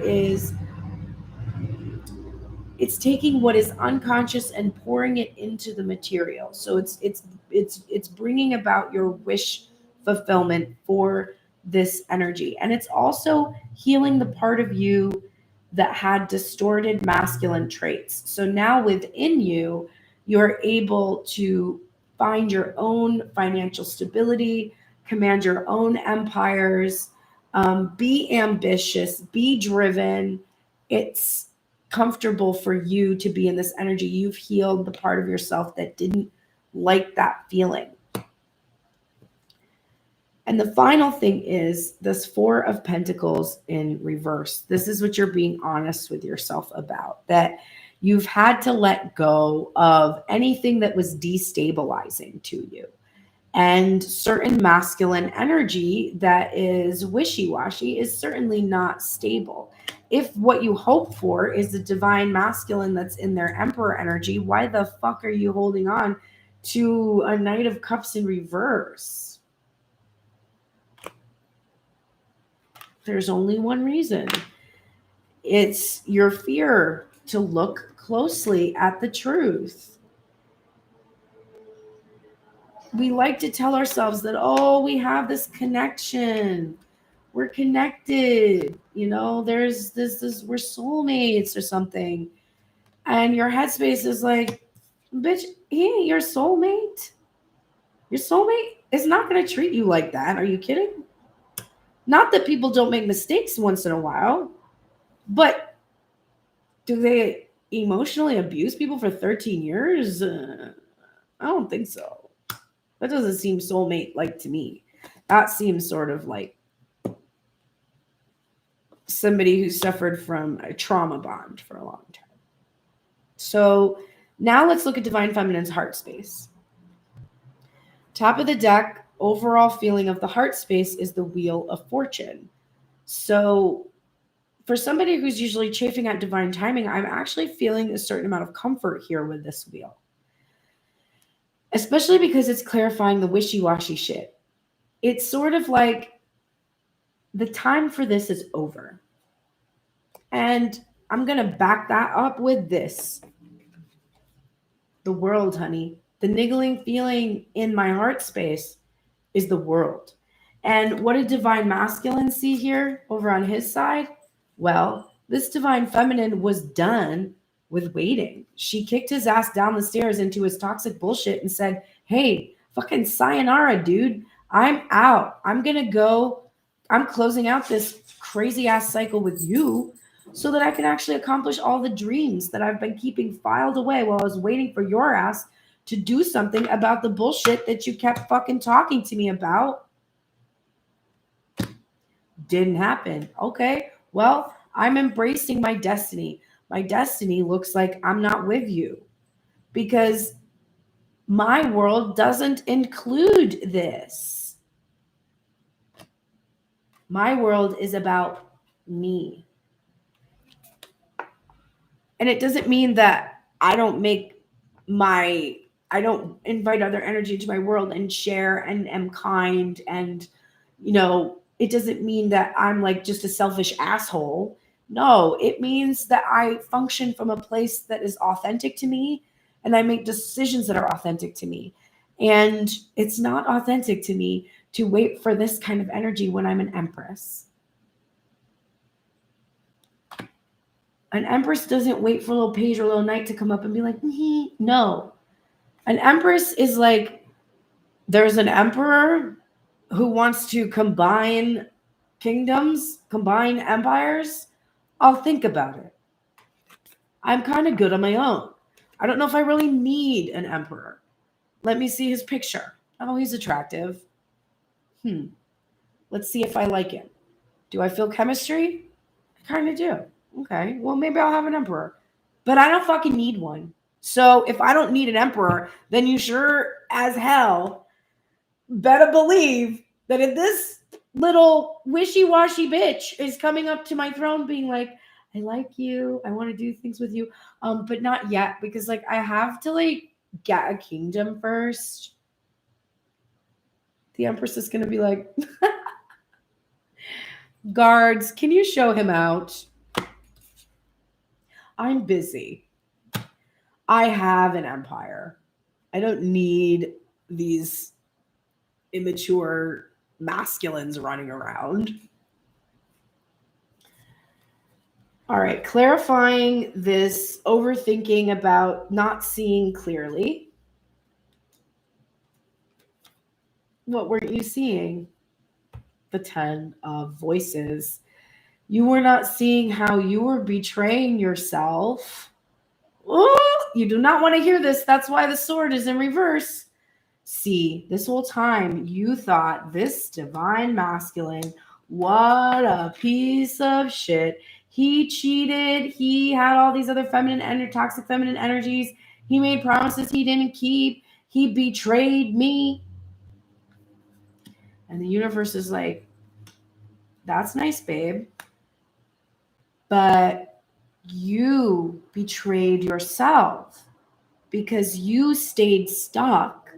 it's taking what is unconscious and pouring it into the material. So it's bringing about your wish fulfillment for this energy. And it's also healing the part of you that had distorted masculine traits. So now within you, you're able to find your own financial stability, command your own empires, be ambitious, be driven. It's comfortable for you to be in this energy. You've healed the part of yourself that didn't like that feeling. And the final thing is this Four of Pentacles in reverse. This is what you're being honest with yourself about, that you've had to let go of anything that was destabilizing to you. And certain masculine energy that is wishy-washy is certainly not stable. If what you hope for is the divine masculine that's in their emperor energy, why the fuck are you holding on to a Knight of Cups in reverse? There's only one reason. It's your fear to look closely at the truth. We like to tell ourselves that, oh, we have this connection. We're connected. There's this, we're soulmates or something. And your headspace is like, bitch, he ain't your soulmate. Your soulmate is not going to treat you like that. Are you kidding? Not that people don't make mistakes once in a while, but do they emotionally abuse people for 13 years? I don't think so. That doesn't seem soulmate-like to me. That seems sort of like somebody who suffered from a trauma bond for a long time. So now let's look at Divine Feminine's heart space. Top of the deck, overall feeling of the heart space is the Wheel of Fortune. So for somebody who's usually chafing at divine timing, I'm actually feeling a certain amount of comfort here with this wheel. Especially because it's clarifying the wishy-washy shit. It's sort of like the time for this is over. And I'm going to back that up with this. The world, honey. The niggling feeling in my heart space is the world. And what did Divine Masculine see here over on his side? Well, this Divine Feminine was done with waiting. She kicked his ass down the stairs into his toxic bullshit and said, hey, fucking sayonara, dude. I'm out. I'm going to go. I'm closing out this crazy ass cycle with you so that I can actually accomplish all the dreams that I've been keeping filed away while I was waiting for your ass to do something about the bullshit that you kept fucking talking to me about. Didn't happen. Okay, well, I'm embracing my destiny. My destiny looks like I'm not with you because my world doesn't include this. My world is about me. And it doesn't mean that I don't invite other energy into my world and share and am kind and, it doesn't mean that I'm like just a selfish asshole. No, it means that I function from a place that is authentic to me, and I make decisions that are authentic to me. And it's not authentic to me to wait for this kind of energy when I'm an empress. An empress doesn't wait for a little page or a little knight to come up and be like, no. An empress is like, there's an emperor who wants to combine kingdoms, combine empires. I'll think about it. I'm kind of good on my own. I don't know if I really need an emperor. Let me see his picture. Oh, he's attractive. Let's see if I like him. Do I feel chemistry? I kind of do. Okay, well, maybe I'll have an emperor. But I don't fucking need one. So if I don't need an emperor, then you sure as hell better believe that if this little wishy-washy bitch is coming up to my throne being like, I like you, I want to do things with you, but not yet, because like I have to like get a kingdom first. The empress is going to be like, guards, can you show him out? I'm busy. I have an empire. I don't need these immature masculines running around. All right, clarifying this overthinking about not seeing clearly. What weren't you seeing? The 10 of voices. You were not seeing how you were betraying yourself. Ooh, you do not want to hear this. That's why the sword is in reverse. See, this whole time you thought this divine masculine, what a piece of shit. He cheated. He had all these other toxic feminine energies. He made promises he didn't keep. He betrayed me. And the universe is like, that's nice, babe. But you betrayed yourself because you stayed stuck,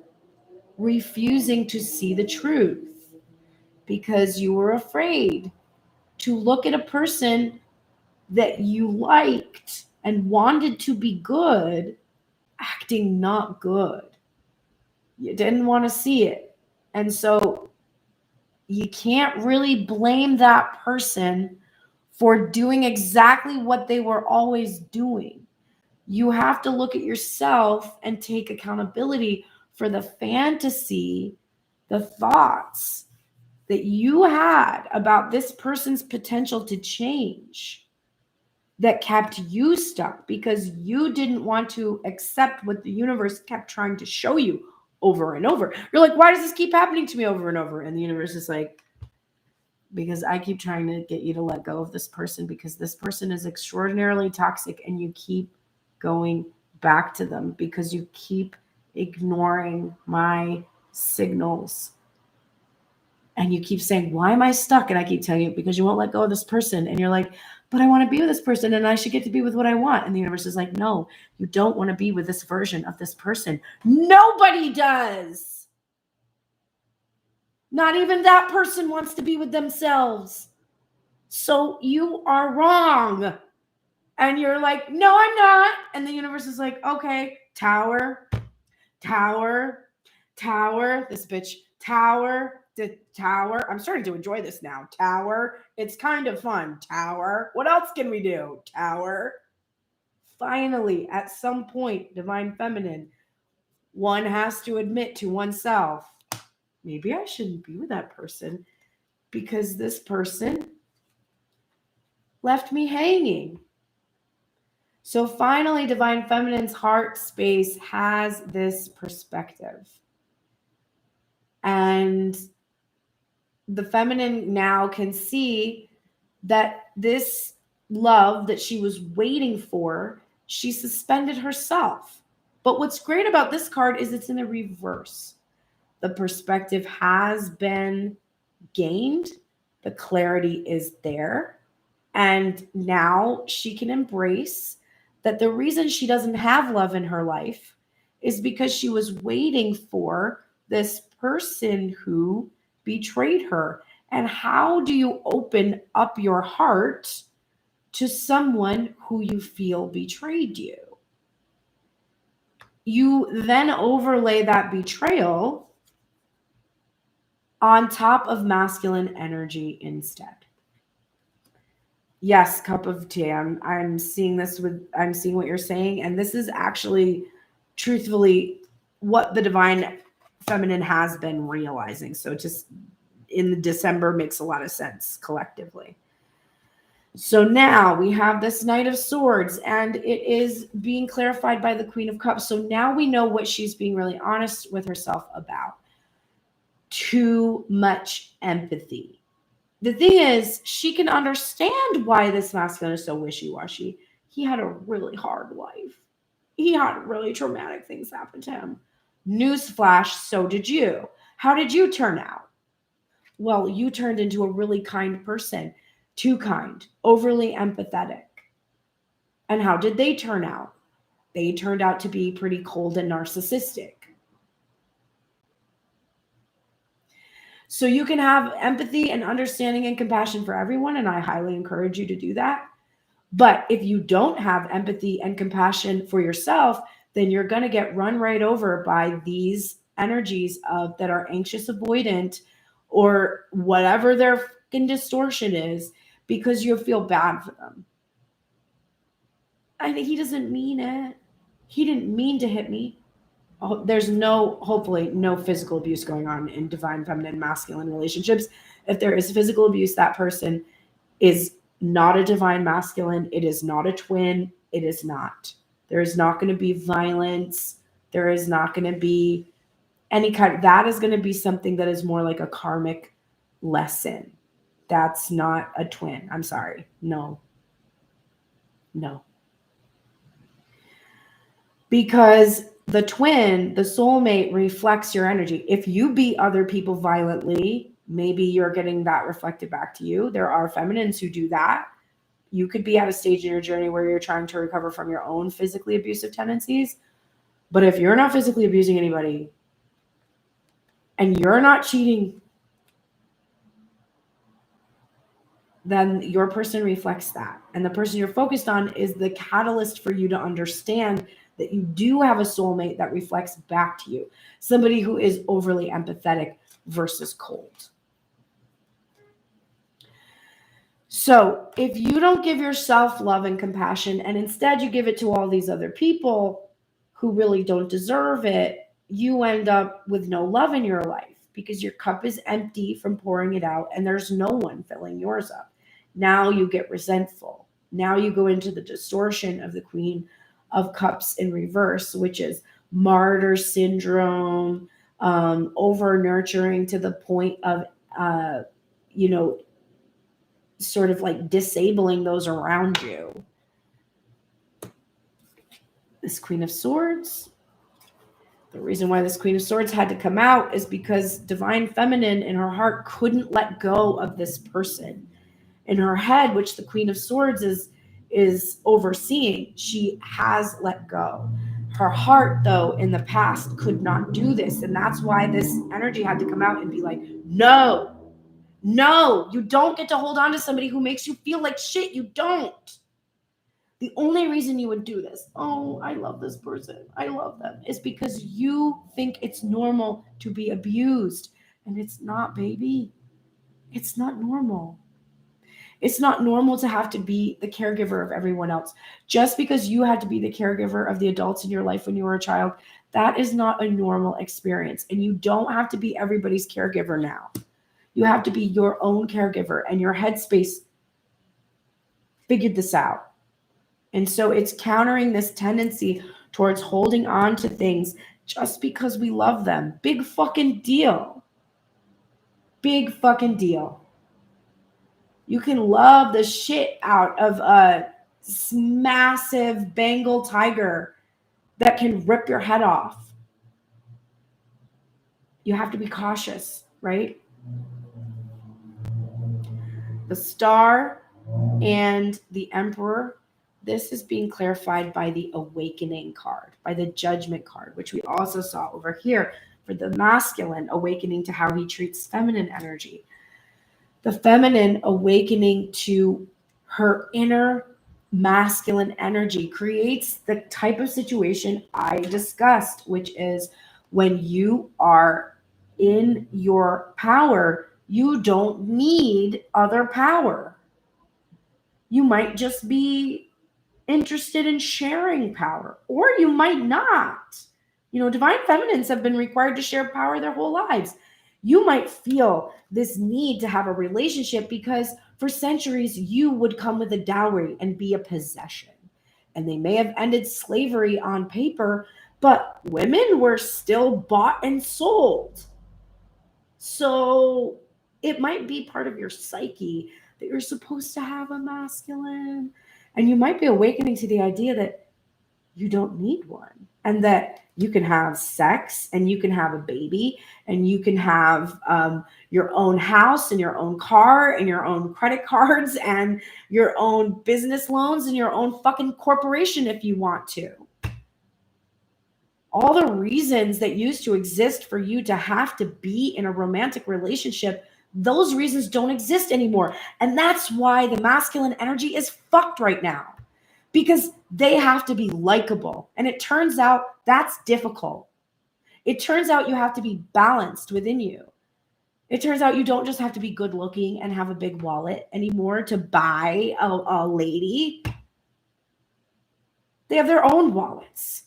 refusing to see the truth, because you were afraid to look at a person that you liked and wanted to be good, acting not good. You didn't want to see it. And so you can't really blame that person for doing exactly what they were always doing. You have to look at yourself and take accountability for the fantasy, the thoughts that you had about this person's potential to change that kept you stuck because you didn't want to accept what the universe kept trying to show you over and over. You're like, why does this keep happening to me over and over? And the universe is like, because I keep trying to get you to let go of this person because this person is extraordinarily toxic and you keep going back to them because you keep ignoring my signals. And you keep saying, why am I stuck? And I keep telling you, because you won't let go of this person. And you're like, but I want to be with this person and I should get to be with what I want. And the universe is like, no, you don't want to be with this version of this person. Nobody does. Not even that person wants to be with themselves. So you are wrong. And you're like, no, I'm not. And the universe is like, okay, tower. This bitch, tower. I'm starting to enjoy this now. Tower. It's kind of fun. Tower. What else can we do? Tower. Finally, at some point, divine feminine, one has to admit to oneself, maybe I shouldn't be with that person because this person left me hanging. So finally, divine feminine's heart space has this perspective. And the feminine now can see that this love that she was waiting for, she suspended herself. But what's great about this card is it's in the reverse. The perspective has been gained. The clarity is there. And now she can embrace that the reason she doesn't have love in her life is because she was waiting for this person who betrayed her. And how do you open up your heart to someone who you feel betrayed you? You then overlay that betrayal on top of masculine energy instead. Yes, cup of tea. I'm seeing I'm seeing what you're saying, and this is actually truthfully what the divine feminine has been realizing. So just in the December makes a lot of sense collectively. So now we have this Knight of Swords, and it is being clarified by the Queen of Cups. So now we know what she's being really honest with herself about. Too much empathy. The thing is, she can understand why this masculine is so wishy-washy. He had a really hard life. He had really traumatic things happen to him. Newsflash, so did you. How did you turn out? Well, you turned into a really kind person. Too kind, overly empathetic. And how did they turn out? They turned out to be pretty cold and narcissistic. So you can have empathy and understanding and compassion for everyone, and I highly encourage you to do that. But if you don't have empathy and compassion for yourself, then you're going to get run right over by these energies that are anxious avoidant or whatever their fucking distortion is, because you feel bad for them. I think he doesn't mean it. He didn't mean to hit me. There's hopefully no physical abuse going on in divine feminine masculine relationships. If there is physical abuse, that person is not a divine masculine. It is not a twin. It is not. There is not going to be violence. There is not going to be any kind. That is going to be something that is more like a karmic lesson. That's not a twin. I'm sorry. No. Because the twin, the soulmate, reflects your energy. If you beat other people violently, maybe you're getting that reflected back to you. There are feminines who do that. You could be at a stage in your journey where you're trying to recover from your own physically abusive tendencies. But if you're not physically abusing anybody and you're not cheating, then your person reflects that. And the person you're focused on is the catalyst for you to understand that you do have a soulmate that reflects back to you. Somebody who is overly empathetic versus cold. So if you don't give yourself love and compassion, and instead you give it to all these other people who really don't deserve it, you end up with no love in your life because your cup is empty from pouring it out and there's no one filling yours up. Now you get resentful. Now you go into the distortion of the Queen of Cups in reverse, which is martyr syndrome, over nurturing to the point of, sort of like disabling those around you. This Queen of Swords. The reason why this Queen of Swords had to come out is because divine feminine in her heart couldn't let go of this person. In her head, which the Queen of Swords is overseeing, she has let go. Her heart, though, in the past could not do this. And that's why this energy had to come out and be like, no, you don't get to hold on to somebody who makes you feel like shit. You don't. The only reason you would do this, oh, I love this person, I love them, is because you think it's normal to be abused. And it's not, baby. It's not normal. It's not normal to have to be the caregiver of everyone else. Just because you had to be the caregiver of the adults in your life when you were a child, that is not a normal experience. And you don't have to be everybody's caregiver now. You have to be your own caregiver, and your headspace figured this out. And so it's countering this tendency towards holding on to things just because we love them. Big fucking deal. Big fucking deal. You can love the shit out of a massive Bengal tiger that can rip your head off. You have to be cautious, right? The Star and the Emperor, this is being clarified by the Awakening card, by the Judgment card, which we also saw over here for the masculine, awakening to how he treats feminine energy. The feminine awakening to her inner masculine energy creates the type of situation I discussed, which is when you are in your power, you don't need other power. You might just be interested in sharing power, or you might not. Divine feminines have been required to share power their whole lives. You might feel this need to have a relationship because for centuries you would come with a dowry and be a possession. And they may have ended slavery on paper, but women were still bought and sold. So it might be part of your psyche that you're supposed to have a masculine. And you might be awakening to the idea that you don't need one, and that you can have sex and you can have a baby and you can have your own house and your own car and your own credit cards and your own business loans and your own fucking corporation if you want to. All the reasons that used to exist for you to have to be in a romantic relationship, those reasons don't exist anymore. And that's why the masculine energy is fucked right now, because they have to be likable. And it turns out that's difficult. It turns out you have to be balanced within you. It turns out you don't just have to be good looking and have a big wallet anymore to buy a lady. They have their own wallets.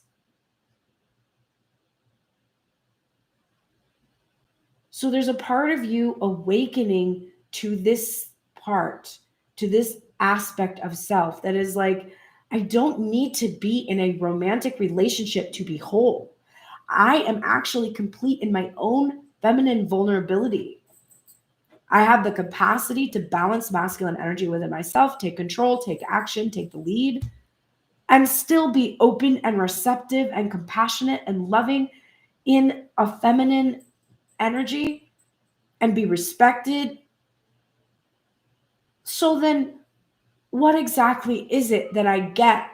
So there's a part of you awakening to this part, to this aspect of self that is like, I don't need to be in a romantic relationship to be whole. I am actually complete in my own feminine vulnerability. I have the capacity to balance masculine energy within myself, take control, take action, take the lead, and still be open and receptive and compassionate and loving in a feminine energy and be respected. So then what exactly is it that I get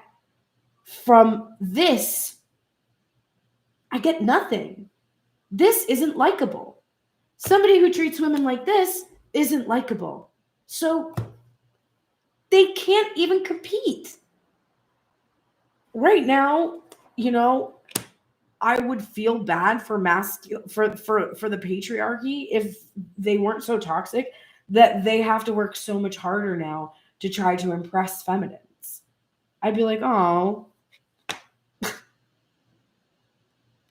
from this? I get nothing. This isn't likable. Somebody who treats women like this isn't likable. So they can't even compete. Right now, I would feel bad for for the patriarchy if they weren't so toxic that they have to work so much harder now to try to impress feminines. I'd be like, oh,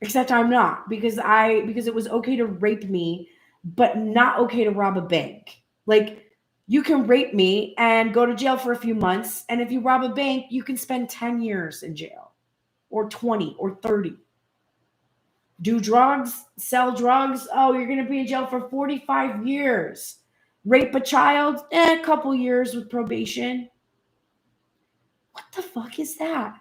except I'm not, because it was okay to rape me, but not okay to rob a bank. Like, you can rape me and go to jail for a few months, and if you rob a bank, you can spend 10 years in jail, or 20 or 30. Do drugs, sell drugs, oh, you're going to be in jail for 45 years. Rape a child, a couple years with probation. What the fuck is that?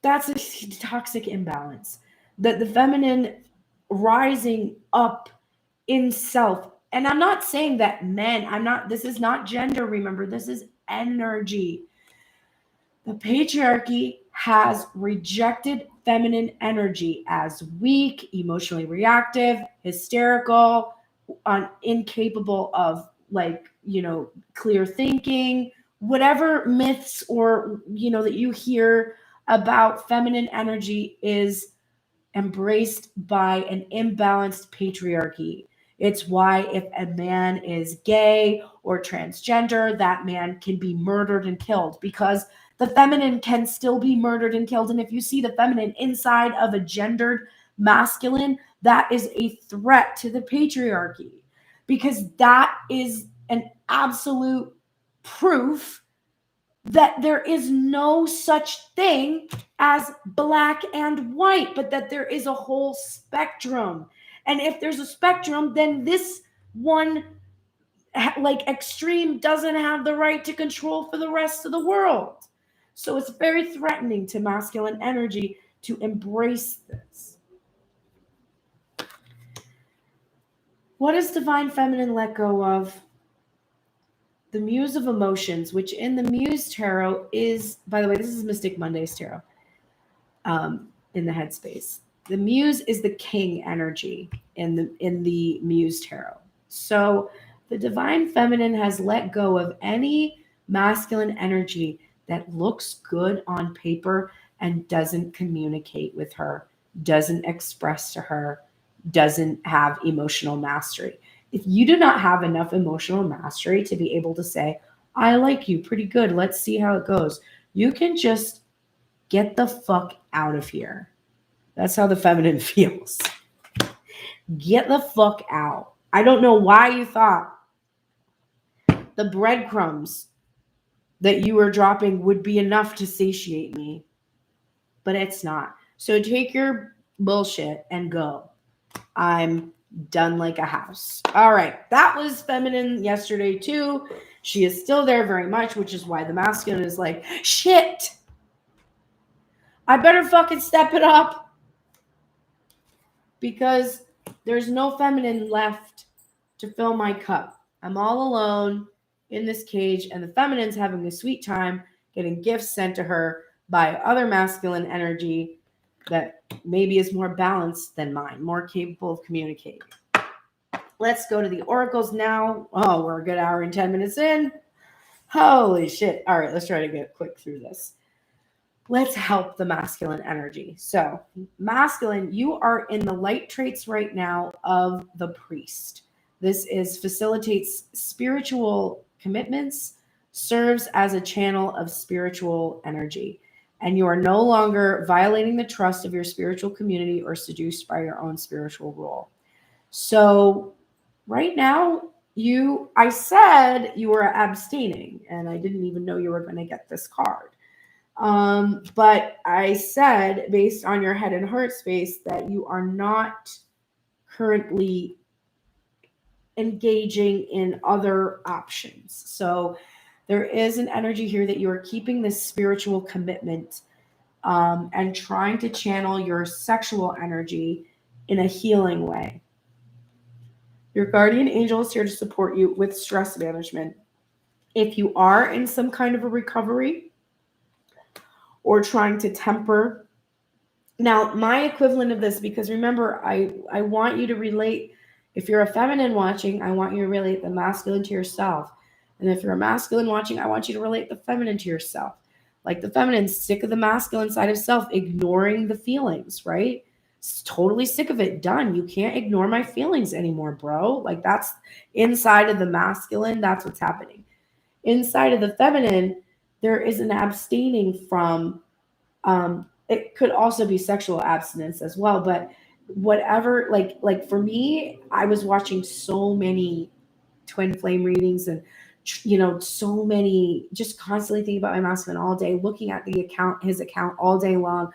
That's a toxic imbalance. That the feminine rising up in self. And I'm not saying that men, this is not gender, remember, this is energy. The patriarchy has rejected feminine energy as weak, emotionally reactive, hysterical, incapable of clear thinking, whatever myths or that you hear about feminine energy is embraced by an imbalanced patriarchy. It's why if a man is gay or transgender, that man can be murdered and killed, because the feminine can still be murdered and killed. And if you see the feminine inside of a gendered masculine, that is a threat to the patriarchy, because that is an absolute proof that there is no such thing as black and white, but that there is a whole spectrum. And if there's a spectrum, then this one extreme doesn't have the right to control for the rest of the world. So it's very threatening to masculine energy to embrace this. What does divine feminine let go of? The Muse of Emotions, which in the Muse tarot is, by the way, this is Mystic Monday's tarot, in the headspace. The Muse is the king energy in the Muse tarot. So the divine feminine has let go of any masculine energy that looks good on paper and doesn't communicate with her, doesn't express to her, doesn't have emotional mastery. If you do not have enough emotional mastery to be able to say, I like you pretty good, let's see how it goes, you can just get the fuck out of here. That's how the feminine feels. Get the fuck out. I don't know why you thought the breadcrumbs that you were dropping would be enough to satiate me, but it's not. So take your bullshit and go. I'm done like a house. All right. That was feminine yesterday too. She is still there very much, which is why the masculine is like, shit, I better fucking step it up, because there's no feminine left to fill my cup. I'm all alone in this cage, and the feminine's having a sweet time getting gifts sent to her by other masculine energy that maybe is more balanced than mine, more capable of communicating. Let's go to the oracles now. Oh, we're a good hour and 10 minutes in. Holy shit. All right, let's try to get quick through this. Let's help the masculine energy. So, masculine, you are in the light traits right now of the priest. This facilitates spiritual commitments, serves as a channel of spiritual energy, and you are no longer violating the trust of your spiritual community or seduced by your own spiritual role. So, right now, I said you were abstaining, and I didn't even know you were going to get this card. But I said, based on your head and heart space, that you are not currently engaging in other options. So there is an energy here that you are keeping this spiritual commitment, and trying to channel your sexual energy in a healing way. Your guardian angel is here to support you with stress management. If you are in some kind of a recovery or trying to temper. Now, my equivalent of this, because remember, I want you to relate, if you're a feminine watching, I want you to relate the masculine to yourself. And if you're a masculine watching, I want you to relate the feminine to yourself. Like the feminine's sick of the masculine side of self, ignoring the feelings, right? It's totally sick of it. Done. You can't ignore my feelings anymore, bro. Like that's inside of the masculine. That's what's happening. Inside of the feminine, there is an abstaining from, it could also be sexual abstinence as well, but whatever, like for me, I was watching so many twin flame readings and, so many, just constantly thinking about my masculine all day, looking at his account all day long,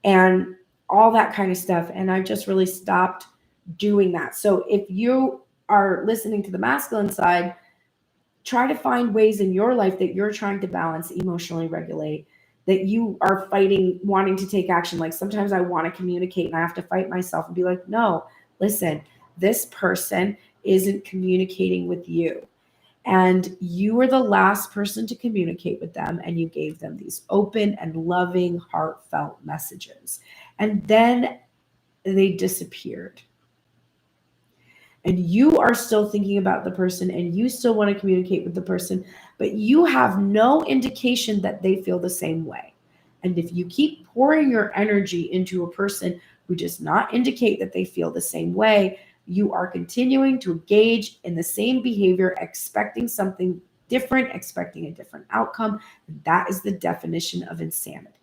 and all that kind of stuff. And I just really stopped doing that. So if you are listening to the masculine side, try to find ways in your life that you're trying to balance, emotionally regulate, that you are fighting, wanting to take action. Like sometimes I want to communicate and I have to fight myself and be like, no, listen, this person isn't communicating with you. And you were the last person to communicate with them, and you gave them these open and loving, heartfelt messages. And then they disappeared. And you are still thinking about the person and you still want to communicate with the person, but you have no indication that they feel the same way. And if you keep pouring your energy into a person who does not indicate that they feel the same way, you are continuing to engage in the same behavior, expecting something different, expecting a different outcome. And that is the definition of insanity.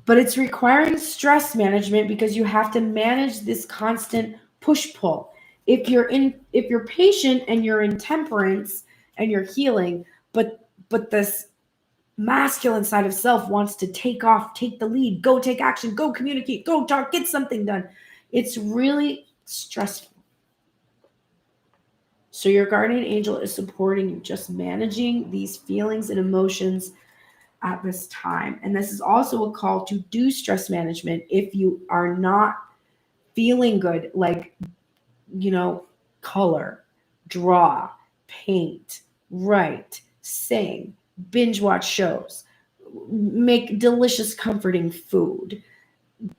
But it's requiring stress management because you have to manage this constant push-pull. If you're patient and you're in temperance and you're healing, but this masculine side of self wants to take off, take the lead, go take action, go communicate, go talk, get something done. It's really stressful. So your guardian angel is supporting you, just managing these feelings and emotions at this time. And this is also a call to do stress management if you are not feeling good, like, color, draw, paint, write, sing, binge watch shows, make delicious, comforting food,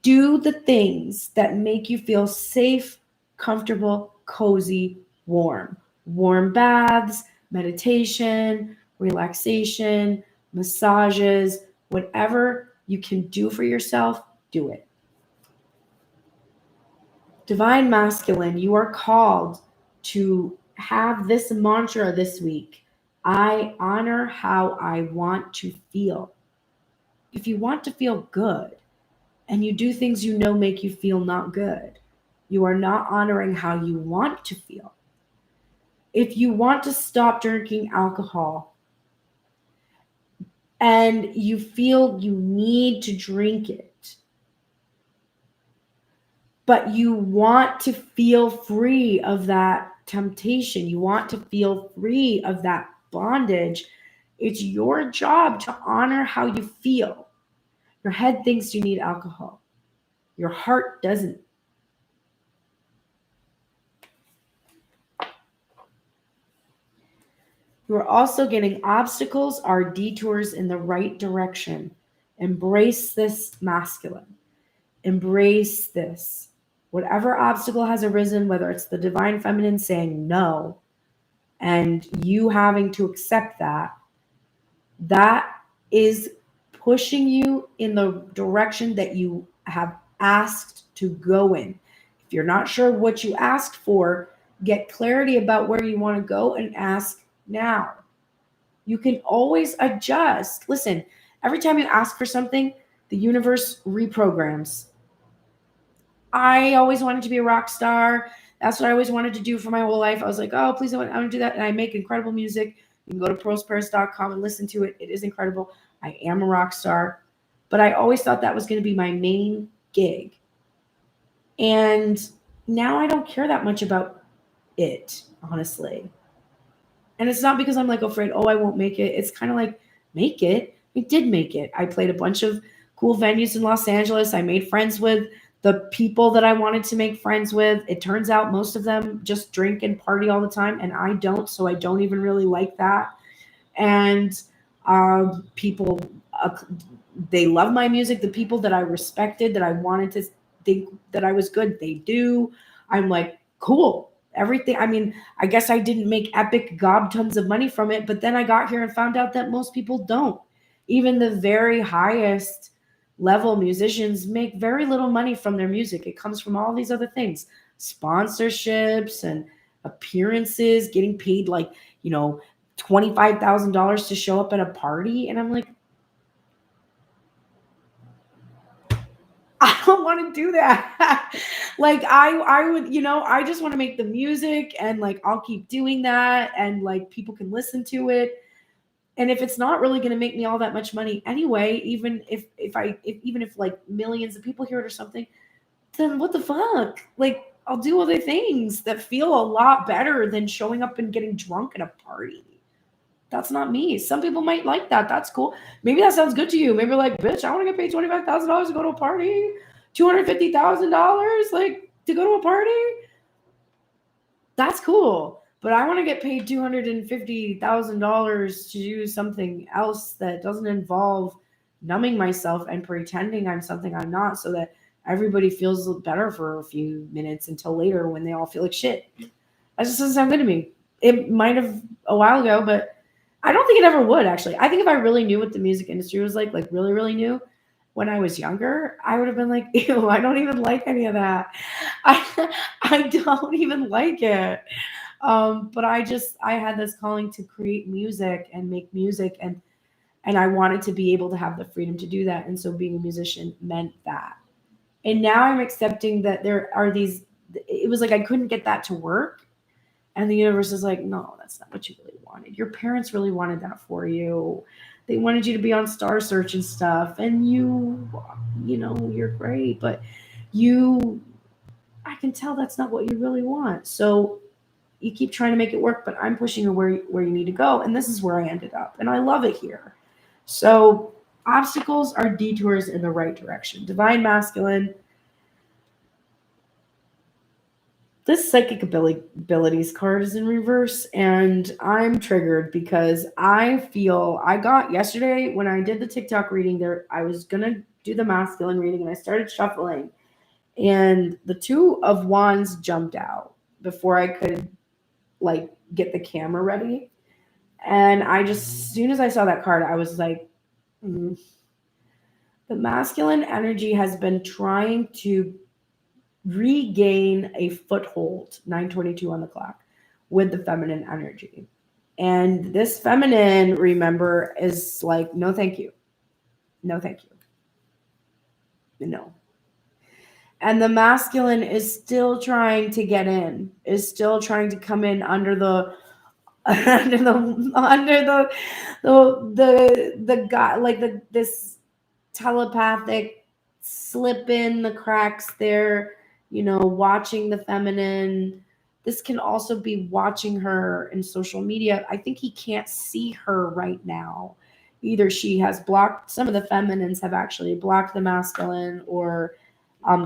Do the things that make you feel safe, comfortable, cozy, warm. Warm baths, meditation, relaxation, massages, whatever you can do for yourself, do it. Divine Masculine, you are called to have this mantra this week. I honor how I want to feel. If you want to feel good and you do things you know make you feel not good, you are not honoring how you want to feel. If you want to stop drinking alcohol and you feel you need to drink it, but you want to feel free of that temptation, you want to feel free of that bondage, it's your job to honor how you feel. Your head thinks you need alcohol, your heart doesn't. You are also getting obstacles are detours in the right direction. Embrace this, masculine. Embrace this. Whatever obstacle has arisen, whether it's the divine feminine saying no and you having to accept that, that is pushing you in the direction that you have asked to go in. If you're not sure what you asked for, get clarity about where you want to go and ask now. You can always adjust. Listen, every time you ask for something, the universe reprograms. I always wanted to be a rock star. That's what I always wanted to do for my whole life. I was like, oh, please, I want to do that. And I make incredible music. You can go to prosperous.com and listen to it. It is incredible. I am a rock star. But I always thought that was going to be my main gig. And now I don't care that much about it, honestly. And it's not because I'm like afraid, oh, I won't make it. It's kind of like, make it. I did make it. I played a bunch of cool venues in Los Angeles. I made friends with the people that I wanted to make friends with. It turns out most of them just drink and party all the time, and I don't, so I don't even really like that. And people, they love my music. The people that I respected, that I wanted to think that I was good, they do. I'm like, cool. Everything. I mean, I guess I didn't make epic gob tons of money from it, but then I got here and found out that most people don't. Even the very highest level musicians make very little money from their music. It comes from all these other things, sponsorships and appearances, getting paid like, $25,000 to show up at a party. And I'm like, I don't want to do that. Like I would, I just want to make the music and like I'll keep doing that and like people can listen to it. And if it's not really going to make me all that much money anyway, even if like millions of people hear it or something, then what the fuck? Like I'll do other things that feel a lot better than showing up and getting drunk at a party. That's not me. Some people might like that. That's cool. Maybe that sounds good to you. Maybe you're like, bitch, I want to get paid $25,000 to go to a party, $250,000 like to go to a party. That's cool. But I want to get paid $250,000 to do something else that doesn't involve numbing myself and pretending I'm something I'm not, so that everybody feels better for a few minutes until later when they all feel like shit. That just doesn't sound good to me. It might have a while ago, but I don't think it ever would, actually. I think if I really knew what the music industry was like really, really knew when I was younger, I would have been like, ew, I don't even like any of that. I don't even like it. But I had this calling to create music and make music, and I wanted to be able to have the freedom to do that. And so being a musician meant that. And now I'm accepting that there are these, it was like I couldn't get that to work. And the universe is like, no, that's not what you really wanted. Your parents really wanted that for you. They wanted you to be on Star Search and stuff. And you're great. But I can tell that's not what you really want. So you keep trying to make it work, but I'm pushing you where you need to go. And this is where I ended up. And I love it here. So obstacles are detours in the right direction. Divine Masculine. This psychic abilities card is in reverse, and I'm triggered because I feel I got yesterday when I did the TikTok reading there. I was going to do the masculine reading, and I started shuffling, and the Two of Wands jumped out before I could like get the camera ready. And I just, as soon as I saw that card, I was like, the masculine energy has been trying to regain a foothold, 9:22 on the clock, with the feminine energy. And this feminine, remember, is like, no, thank you. No, thank you. No. And the masculine is still trying to get in, is still trying to come in under the guy, like this telepathic slip in the cracks there, watching the feminine. This can also be watching her in social media. I think he can't see her right now. Either she has blocked, some of the feminines have actually blocked the masculine, or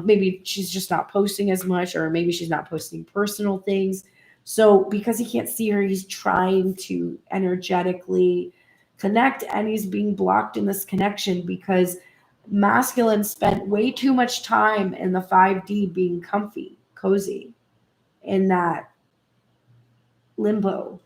maybe she's just not posting as much, or maybe she's not posting personal things. So because he can't see her, he's trying to energetically connect, and he's being blocked in this connection because masculine spent way too much time in the 5D being comfy, cozy, in that limbo.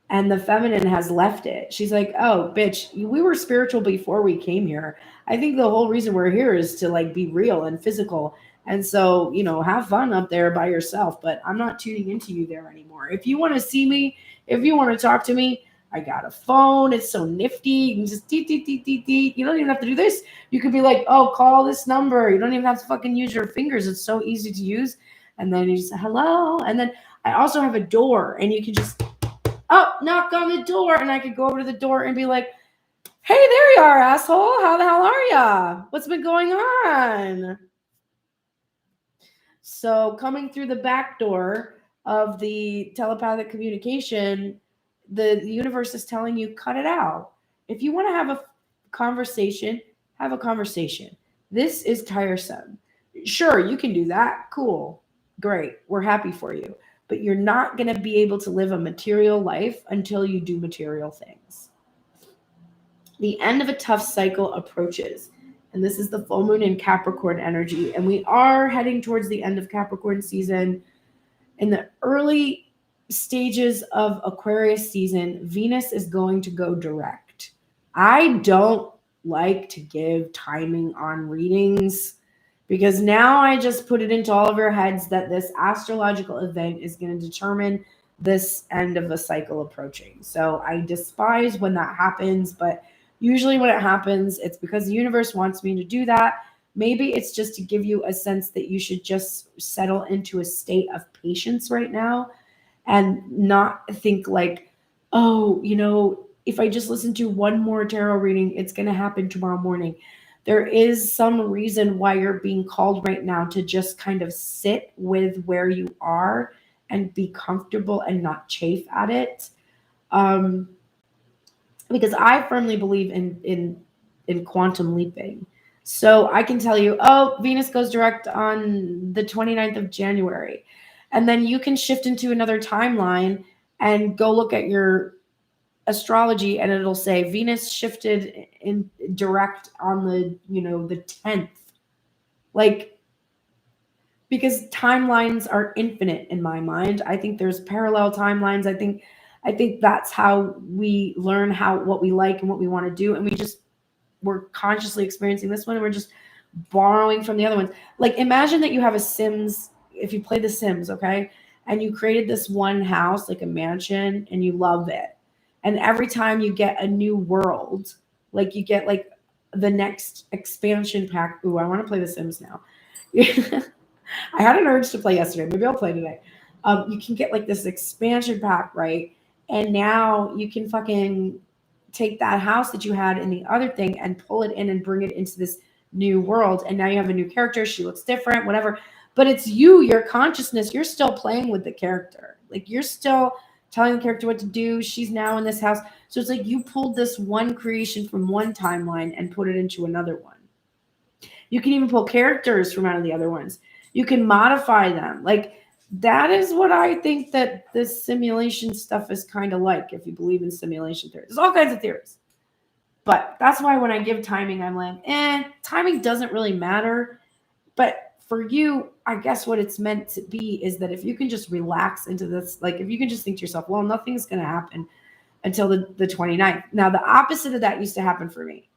And the feminine has left it. She's like, oh, bitch, we were spiritual before we came here. I think the whole reason we're here is to like be real and physical. And so, have fun up there by yourself, but I'm not tuning into you there anymore. If you want to see me, if you want to talk to me, I got a phone. It's so nifty. You can just deet. You don't even have to do this. You could be like, oh, call this number. You don't even have to fucking use your fingers. It's so easy to use. And then you just say, hello. And then I also have a door, and you can just, knock on the door, and I could go over to the door and be like, hey, there you are, asshole. How the hell are ya? What's been going on? So coming through the back door of the telepathic communication, the universe is telling you, cut it out. If you want to have a conversation, have a conversation. This is tiresome. Sure, you can do that. Cool. Great. We're happy for you. But you're not going to be able to live a material life until you do material things. The end of a tough cycle approaches. And this is the full moon in Capricorn energy. And we are heading towards the end of Capricorn season. In the early stages of Aquarius season, Venus is going to go direct. I don't like to give timing on readings, because now I just put it into all of your heads that this astrological event is going to determine this end of a cycle approaching. So I despise when that happens, but usually when it happens, it's because the universe wants me to do that. Maybe it's just to give you a sense that you should just settle into a state of patience right now and not think like, oh, if I just listen to one more tarot reading, it's going to happen tomorrow morning. There is some reason why you're being called right now to just kind of sit with where you are and be comfortable and not chafe at it. Because I firmly believe in quantum leaping. So I can tell you, Venus goes direct on the 29th of January. And then you can shift into another timeline and go look at your astrology, and it'll say Venus shifted in direct on the, the 10th. Like, because timelines are infinite in my mind. I think there's parallel timelines. I think that's how we learn what we like and what we want to do. And we're consciously experiencing this one, and we're just borrowing from the other ones. Like, imagine that you have a Sims, if you play the Sims, okay? And you created this one house, like a mansion, and you love it. And every time you get a new world, like you get like the next expansion pack. Ooh, I want to play the Sims now. I had an urge to play yesterday. Maybe I'll play today. You can get like this expansion pack, right? And now you can fucking take that house that you had in the other thing and pull it in and bring it into this new world. And now you have a new character. She looks different, whatever. But it's you, your consciousness. You're still playing with the character. Like, you're still telling the character what to do. She's now in this house. So it's like you pulled this one creation from one timeline and put it into another one. You can even pull characters from out of the other ones. You can modify them. Like, that is what I think that this simulation stuff is kind of like, if you believe in simulation theory. There's all kinds of theories. But that's why when I give timing, I'm like, timing doesn't really matter. But for you, I guess what it's meant to be is that if you can just relax into this, like if you can just think to yourself, well, nothing's going to happen until the 29th. Now, the opposite of that used to happen for me.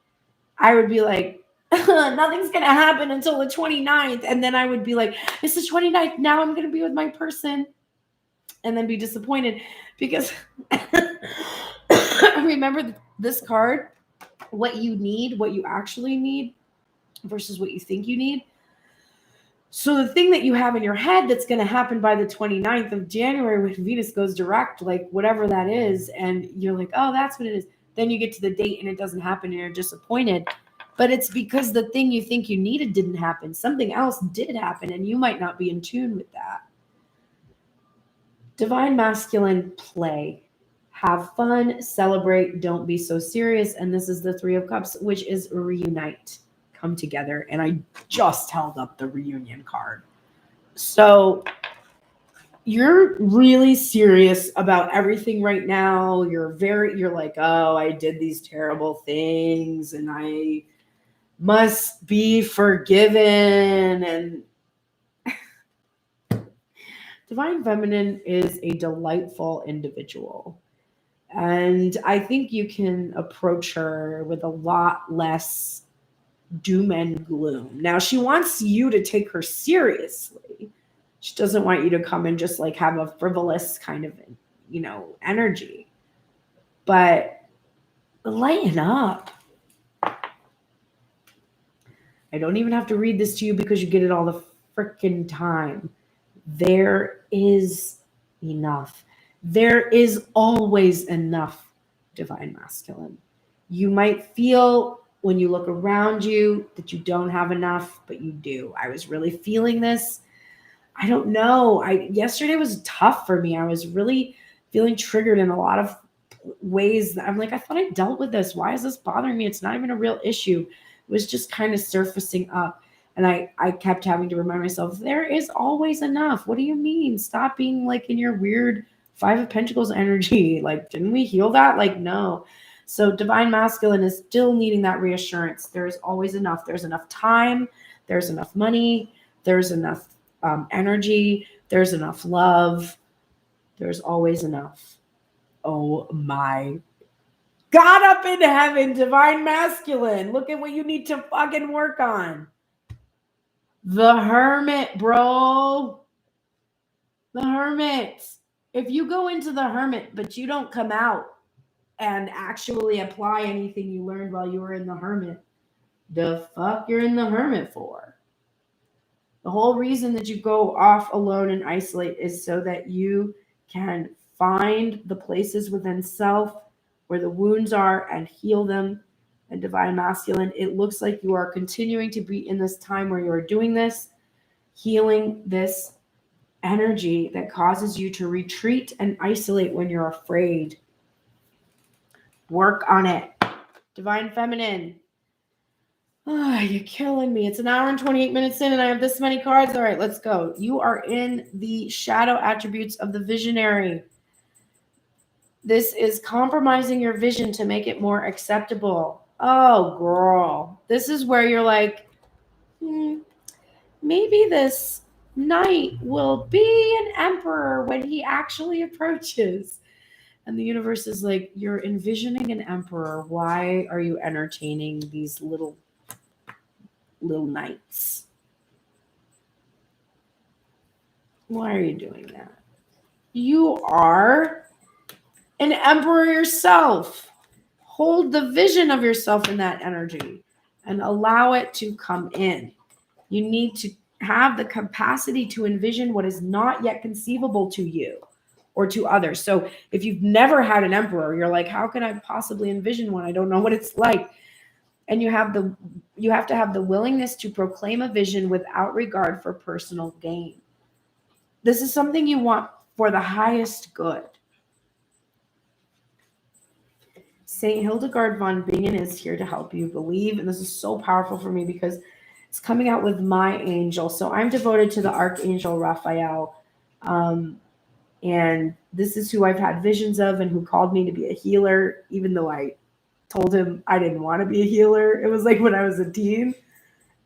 I would be like, nothing's going to happen until the 29th. And then I would be like, it's the 29th. Now I'm going to be with my person. And then be disappointed because remember this card, what you need, what you actually need versus what you think you need. So the thing that you have in your head that's going to happen by the 29th of January when Venus goes direct, like whatever that is, and you're like, oh, that's what it is. Then you get to the date and it doesn't happen and you're disappointed. But it's because the thing you think you needed didn't happen. Something else did happen and you might not be in tune with that. Divine Masculine, play. Have fun, celebrate, don't be so serious. And this is the Three of Cups, which is reunite. Come together. And I just held up the reunion card. So you're really serious about everything right now. You're like, oh, I did these terrible things and I must be forgiven. And Divine Feminine is a delightful individual. And I think you can approach her with a lot less doom and gloom. Now, she wants you to take her seriously. She doesn't want you to come and just like have a frivolous kind of, energy. But lighten up. I don't even have to read this to you because you get it all the freaking time. There is enough. There is always enough, Divine Masculine. You might feel when you look around you that you don't have enough, but you do. I was really feeling this. I don't know. Yesterday was tough for me. I was really feeling triggered in a lot of ways. I'm like, I thought I dealt with this. Why is this bothering me? It's not even a real issue. It was just kind of surfacing up. And I kept having to remind myself, there is always enough. What do you mean? Stop being like in your weird Five of Pentacles energy. Like, didn't we heal that? Like, no. So Divine Masculine is still needing that reassurance. There's always enough. There's enough time. There's enough money. There's enough energy. There's enough love. There's always enough. Oh my God up in heaven, Divine Masculine. Look at what you need to fucking work on. The Hermit, bro. The Hermit. If you go into the Hermit, but you don't come out and actually apply anything you learned while you were in the Hermit, the fuck you're in the Hermit for? The whole reason that you go off alone and isolate is so that you can find the places within self where the wounds are and heal them. And Divine Masculine, it looks like you are continuing to be in this time where you are doing this, healing this energy that causes you to retreat and isolate when you're afraid. Work on it. Divine Feminine. Oh, you're killing me. It's an hour and 28 minutes in and I have this many cards. All right, let's go. You are in the shadow attributes of the visionary. This is compromising your vision to make it more acceptable. Oh, girl. This is where you're like, maybe this knight will be an emperor when he actually approaches. And the universe is like, you're envisioning an emperor. Why are you entertaining these little knights? Why are you doing that? You are an emperor yourself. Hold the vision of yourself in that energy and allow it to come in. You need to have the capacity to envision what is not yet conceivable to you or to others. So if you've never had an emperor, you're like, how can I possibly envision one? I don't know what it's like. And you have to have the willingness to proclaim a vision without regard for personal gain. This is something you want for the highest good. Saint Hildegard von Bingen is here to help you believe. And this is so powerful for me because it's coming out with my angel. So I'm devoted to the Archangel Raphael. And this is who I've had visions of and who called me to be a healer, even though I told him I didn't want to be a healer. It was like when I was a teen.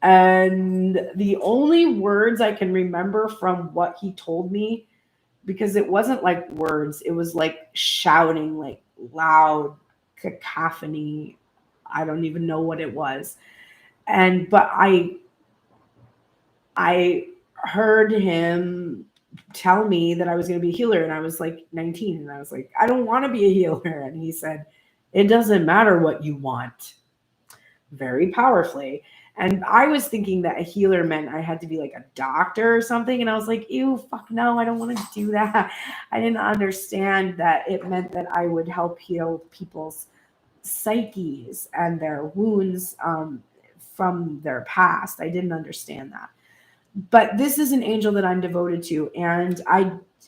And the only words I can remember from what he told me, because it wasn't like words, it was like shouting, like loud cacophony. I don't even know what it was. But I heard him tell me that I was going to be a healer, and I was like 19, and I was like, I don't want to be a healer. And he said, it doesn't matter what you want, very powerfully. And I was thinking that a healer meant I had to be like a doctor or something. And I was like, ew, fuck no, I don't want to do that. I didn't understand that it meant that I would help heal people's psyches and their wounds from their past. I didn't understand that. But this is an angel that I'm devoted to. And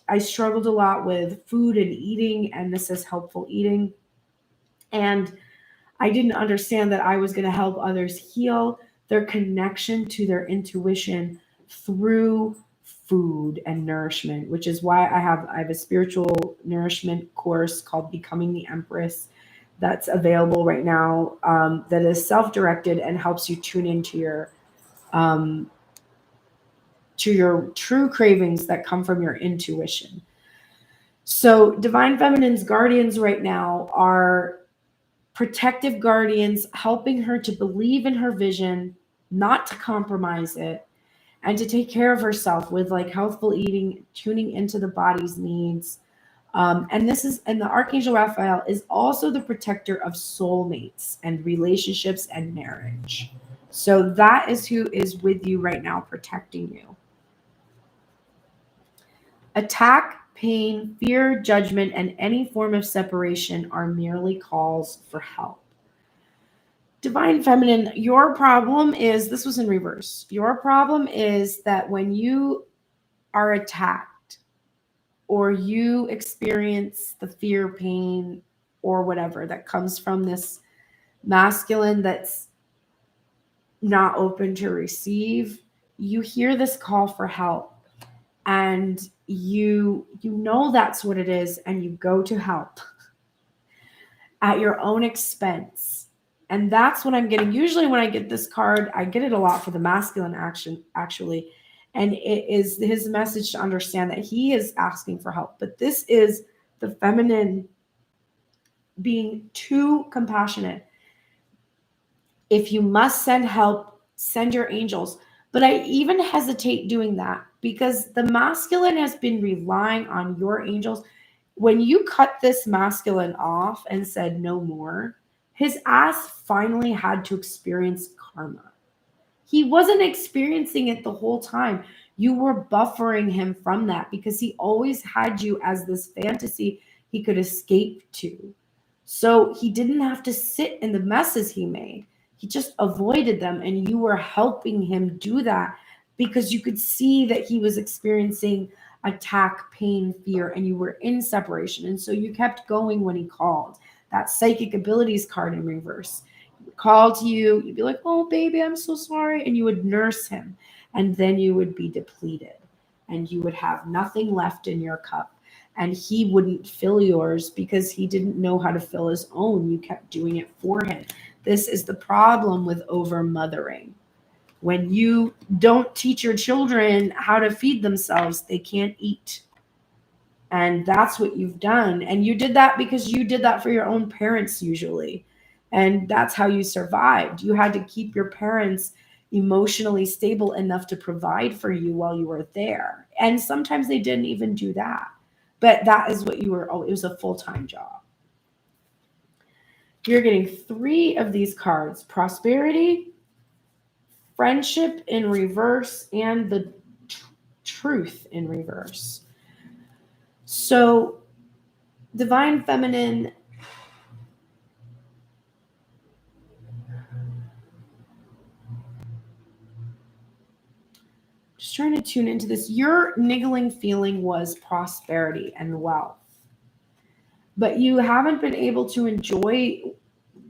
I struggled a lot with food and eating, and this is helpful eating. And I didn't understand that I was going to help others heal their connection to their intuition through food and nourishment, which is why I have a spiritual nourishment course called Becoming the Empress that's available right now, that is self-directed and helps you tune into your true cravings that come from your intuition. So Divine Feminine's guardians right now are protective guardians, helping her to believe in her vision, not to compromise it, and to take care of herself with like healthful eating, tuning into the body's needs. And the Archangel Raphael is also the protector of soulmates and relationships and marriage. So that is who is with you right now, protecting you. Attack, pain, fear, judgment, and any form of separation are merely calls for help. Divine Feminine, your problem is, this was in reverse. Your problem is that when you are attacked or you experience the fear, pain, or whatever that comes from this masculine that's not open to receive, you hear this call for help. And you know that's what it is, and you go to help at your own expense. And that's what I'm getting. Usually when I get this card, I get it a lot for the masculine action, actually. And it is his message to understand that he is asking for help. But this is the feminine being too compassionate. If you must send help, send your angels. But I even hesitate doing that because the masculine has been relying on your angels. When you cut this masculine off and said no more, his ass finally had to experience karma. He wasn't experiencing it the whole time. You were buffering him from that because he always had you as this fantasy he could escape to. So he didn't have to sit in the messes he made. He just avoided them, and you were helping him do that because you could see that he was experiencing attack, pain, fear, and you were in separation. And so you kept going when he called. That psychic abilities card in reverse. He would call to you, you'd be like, oh, baby, I'm so sorry. And you would nurse him, and then you would be depleted, and you would have nothing left in your cup. And he wouldn't fill yours because he didn't know how to fill his own. You kept doing it for him. This is the problem with over-mothering. When you don't teach your children how to feed themselves, they can't eat. And that's what you've done. And you did that because you did that for your own parents usually. And that's how you survived. You had to keep your parents emotionally stable enough to provide for you while you were there. And sometimes they didn't even do that. But that is what you were. Oh, it was a full-time job. You're getting 3 of these cards: prosperity, friendship in reverse, and the truth in reverse. So Divine Feminine, just trying to tune into this. Your niggling feeling was prosperity and wealth, but you haven't been able to enjoy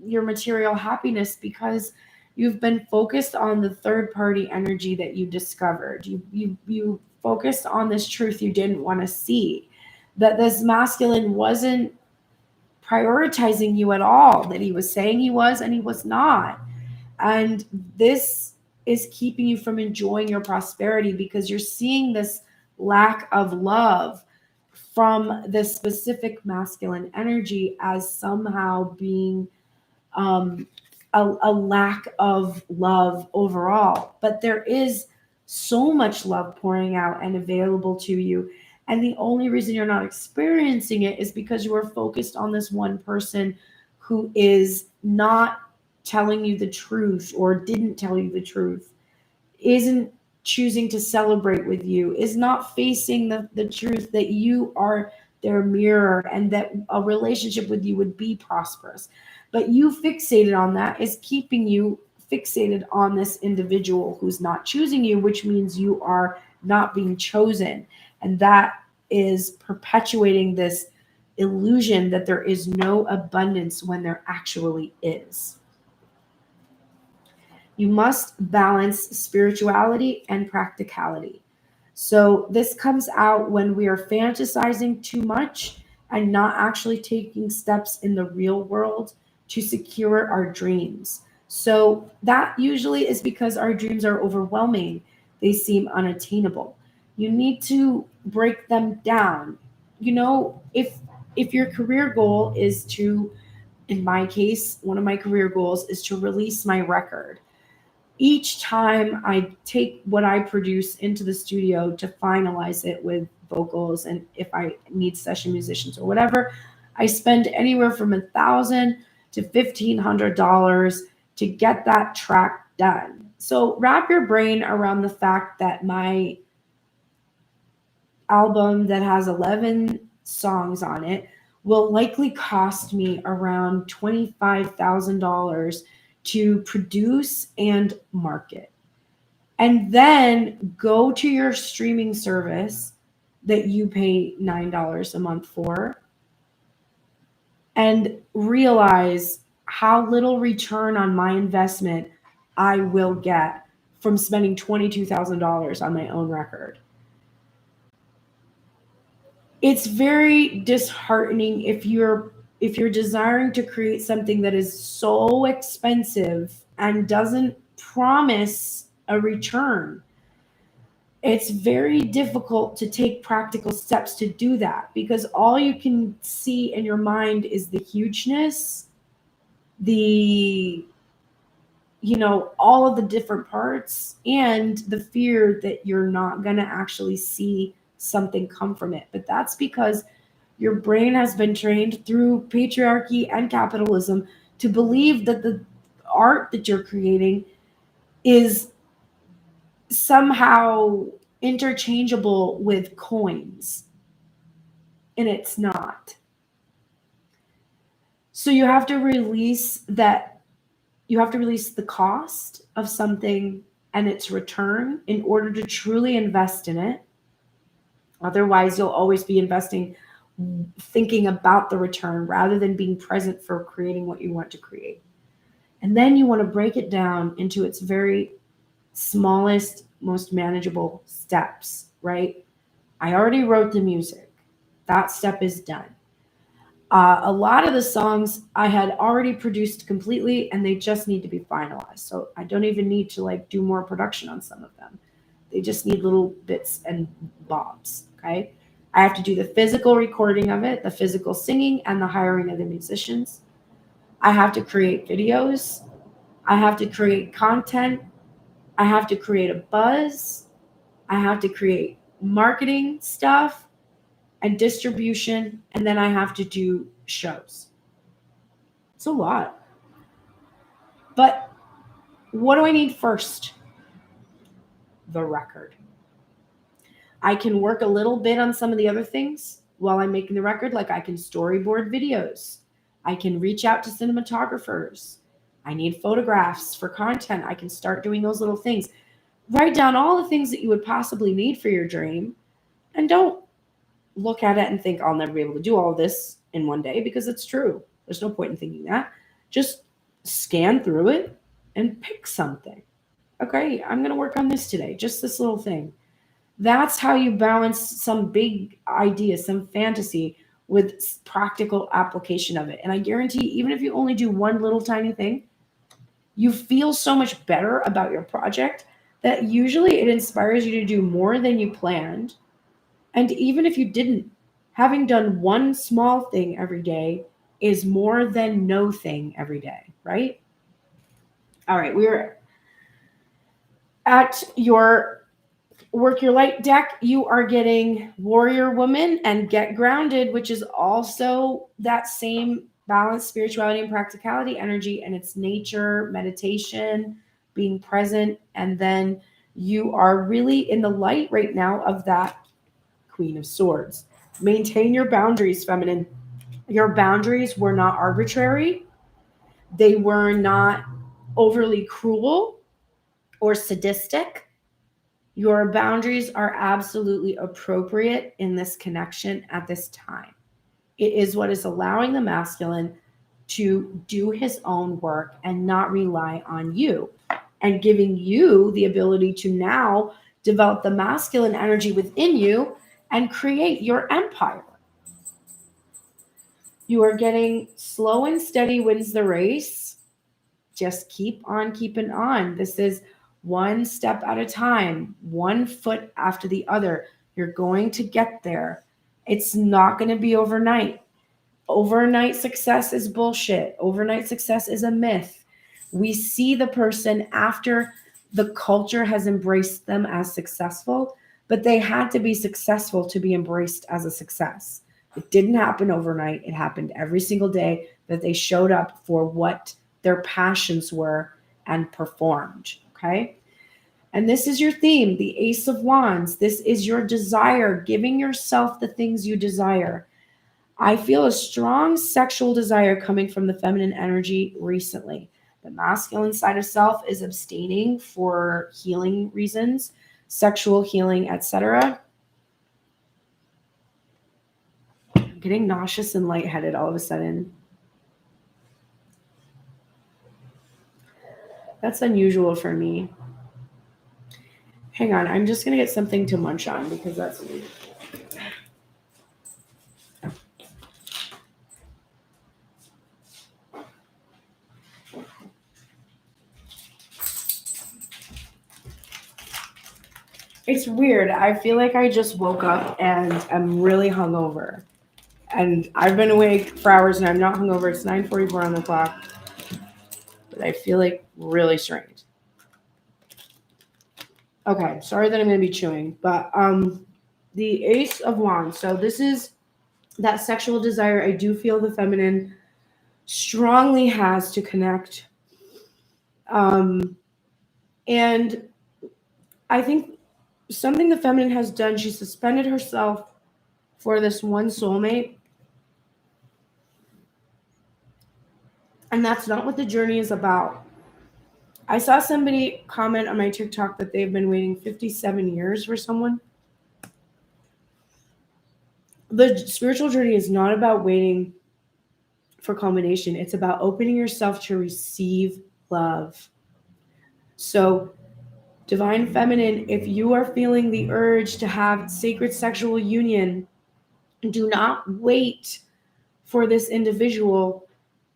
your material happiness because you've been focused on the third party energy that you discovered. You focused on this truth you didn't want to see, that this masculine wasn't prioritizing you at all, that he was saying he was and he was not. And this is keeping you from enjoying your prosperity because you're seeing this lack of love from this specific masculine energy as somehow being a lack of love overall. But there is so much love pouring out and available to you. And the only reason you're not experiencing it is because you are focused on this one person who is not telling you the truth or didn't tell you the truth, isn't choosing to celebrate with you, is not facing the truth that you are their mirror and that a relationship with you would be prosperous. But you fixated on that is keeping you fixated on this individual who's not choosing you, which means you are not being chosen. And that is perpetuating this illusion that there is no abundance when there actually is. You must balance spirituality and practicality. So this comes out when we are fantasizing too much and not actually taking steps in the real world to secure our dreams. So that usually is because our dreams are overwhelming. They seem unattainable. You need to break them down. You know, if your career goal is to, in my case, one of my career goals is to release my record. Each time I take what I produce into the studio to finalize it with vocals, and if I need session musicians or whatever, I spend anywhere from $1,000 to $1,500 to get that track done. So wrap your brain around the fact that my album that has 11 songs on it will likely cost me around $25,000 to produce and market. And then go to your streaming service that you pay $9 a month for and realize how little return on my investment I will get from spending $22,000 on my own record. It's very disheartening if you're desiring to create something that is so expensive and doesn't promise a return. It's very difficult to take practical steps to do that because all you can see in your mind is the hugeness, all of the different parts, and the fear that you're not going to actually see something come from it. But that's because your brain has been trained through patriarchy and capitalism to believe that the art that you're creating is somehow interchangeable with coins. And it's not. So you have to release that. You have to release the cost of something and its return in order to truly invest in it. Otherwise, you'll always be investing, thinking about the return rather than being present for creating what you want to create. And then you want to break it down into its very smallest, most manageable steps, right? I already wrote the music. That step is done. A lot of the songs I had already produced completely and they just need to be finalized. So I don't even need to do more production on some of them. They just need little bits and bobs, okay? I have to do the physical recording of it, the physical singing, and the hiring of the musicians. I have to create videos. I have to create content. I have to create a buzz. I have to create marketing stuff and distribution, and then I have to do shows. It's a lot. But what do I need first? The record. I can work a little bit on some of the other things while I'm making the record, like I can storyboard videos. I can reach out to cinematographers. I need photographs for content. I can start doing those little things. Write down all the things that you would possibly need for your dream, and don't look at it and think I'll never be able to do all this in one day, because it's true. There's no point in thinking that. Just scan through it and pick something. Okay, I'm going to work on this today, just this little thing. That's how you balance some big idea, some fantasy, with practical application of it. And I guarantee, even if you only do one little tiny thing, you feel so much better about your project that usually it inspires you to do more than you planned. And even if you didn't, having done one small thing every day is more than no thing every day, right? All right, we're at your Work Your Light deck. You are getting Warrior Woman and Get Grounded, which is also that same balance, spirituality, and practicality energy, and it's nature, meditation, being present, and then you are really in the light right now of that Queen of Swords. Maintain your boundaries, feminine. Your boundaries were not arbitrary. They were not overly cruel or sadistic. Your boundaries are absolutely appropriate in this connection at this time. It is what is allowing the masculine to do his own work and not rely on you, and giving you the ability to now develop the masculine energy within you and create your empire. You are getting slow and steady wins the race. Just keep on keeping on. This is one step at a time, one foot after the other. You're going to get there. It's not going to be overnight. Overnight success is bullshit. Overnight success is a myth. We see the person after the culture has embraced them as successful, but they had to be successful to be embraced as a success. It didn't happen overnight. It happened every single day that they showed up for what their passions were and performed. Okay. And this is your theme, the Ace of Wands. This is your desire, giving yourself the things you desire. I feel a strong sexual desire coming from the feminine energy recently. The masculine side of self is abstaining for healing reasons, sexual healing, etc. I'm getting nauseous and lightheaded all of a sudden. That's unusual for me. Hang on, I'm just going to get something to munch on because that's weird. It's weird. I feel like I just woke up and I'm really hungover. And I've been awake for hours and I'm not hungover. It's 9:44 on the clock. But I feel like really strange. Okay, sorry that I'm going to be chewing. But the Ace of Wands. So this is that sexual desire. I do feel the feminine strongly has to connect. And I think something the feminine has done, she suspended herself for this one soulmate. And that's not what the journey is about. I saw somebody comment on my TikTok that they've been waiting 57 years for someone. The spiritual journey is not about waiting for culmination. It's about opening yourself to receive love. So, divine feminine, if you are feeling the urge to have sacred sexual union, do not wait for this individual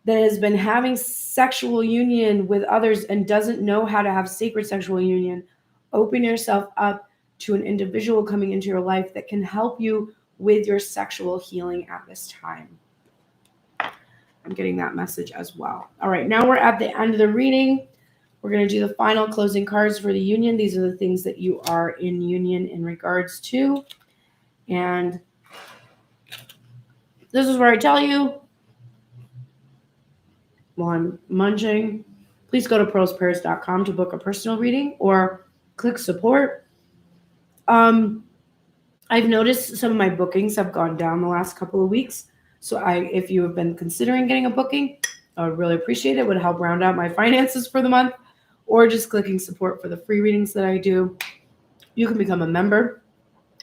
that has been having sexual union with others and doesn't know how to have sacred sexual union. Open yourself up to an individual coming into your life that can help you with your sexual healing at this time. I'm getting that message as well. All right, now we're at the end of the reading. We're going to do the final closing cards for the union. These are the things that you are in union in regards to. And this is where I tell you, while I'm munching, please go to pearlsprayers.com to book a personal reading or click support. I've noticed some of my bookings have gone down the last couple of weeks. So if you have been considering getting a booking, I would really appreciate it. It would help round out my finances for the month, or just clicking support for the free readings that I do. You can become a member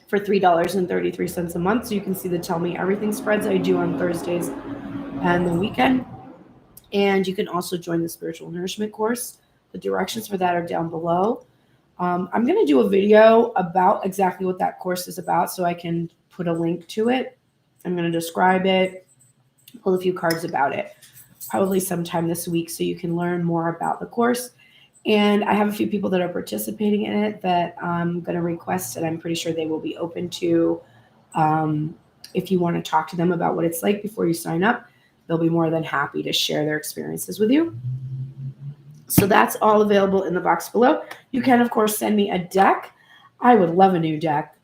for $3.33 a month. So you can see the Tell Me Everything spreads I do on Thursdays and the weekend. And you can also join the Spiritual Nourishment course. The directions for that are down below. I'm going to do a video about exactly what that course is about so I can put a link to it. I'm going to describe it, pull a few cards about it, probably sometime this week so you can learn more about the course. And I have a few people that are participating in it that I'm going to request, and I'm pretty sure they will be open to, if you want to talk to them about what it's like before you sign up, they'll be more than happy to share their experiences with you. So that's all available in the box below. You can, of course, send me a deck. I would love a new deck.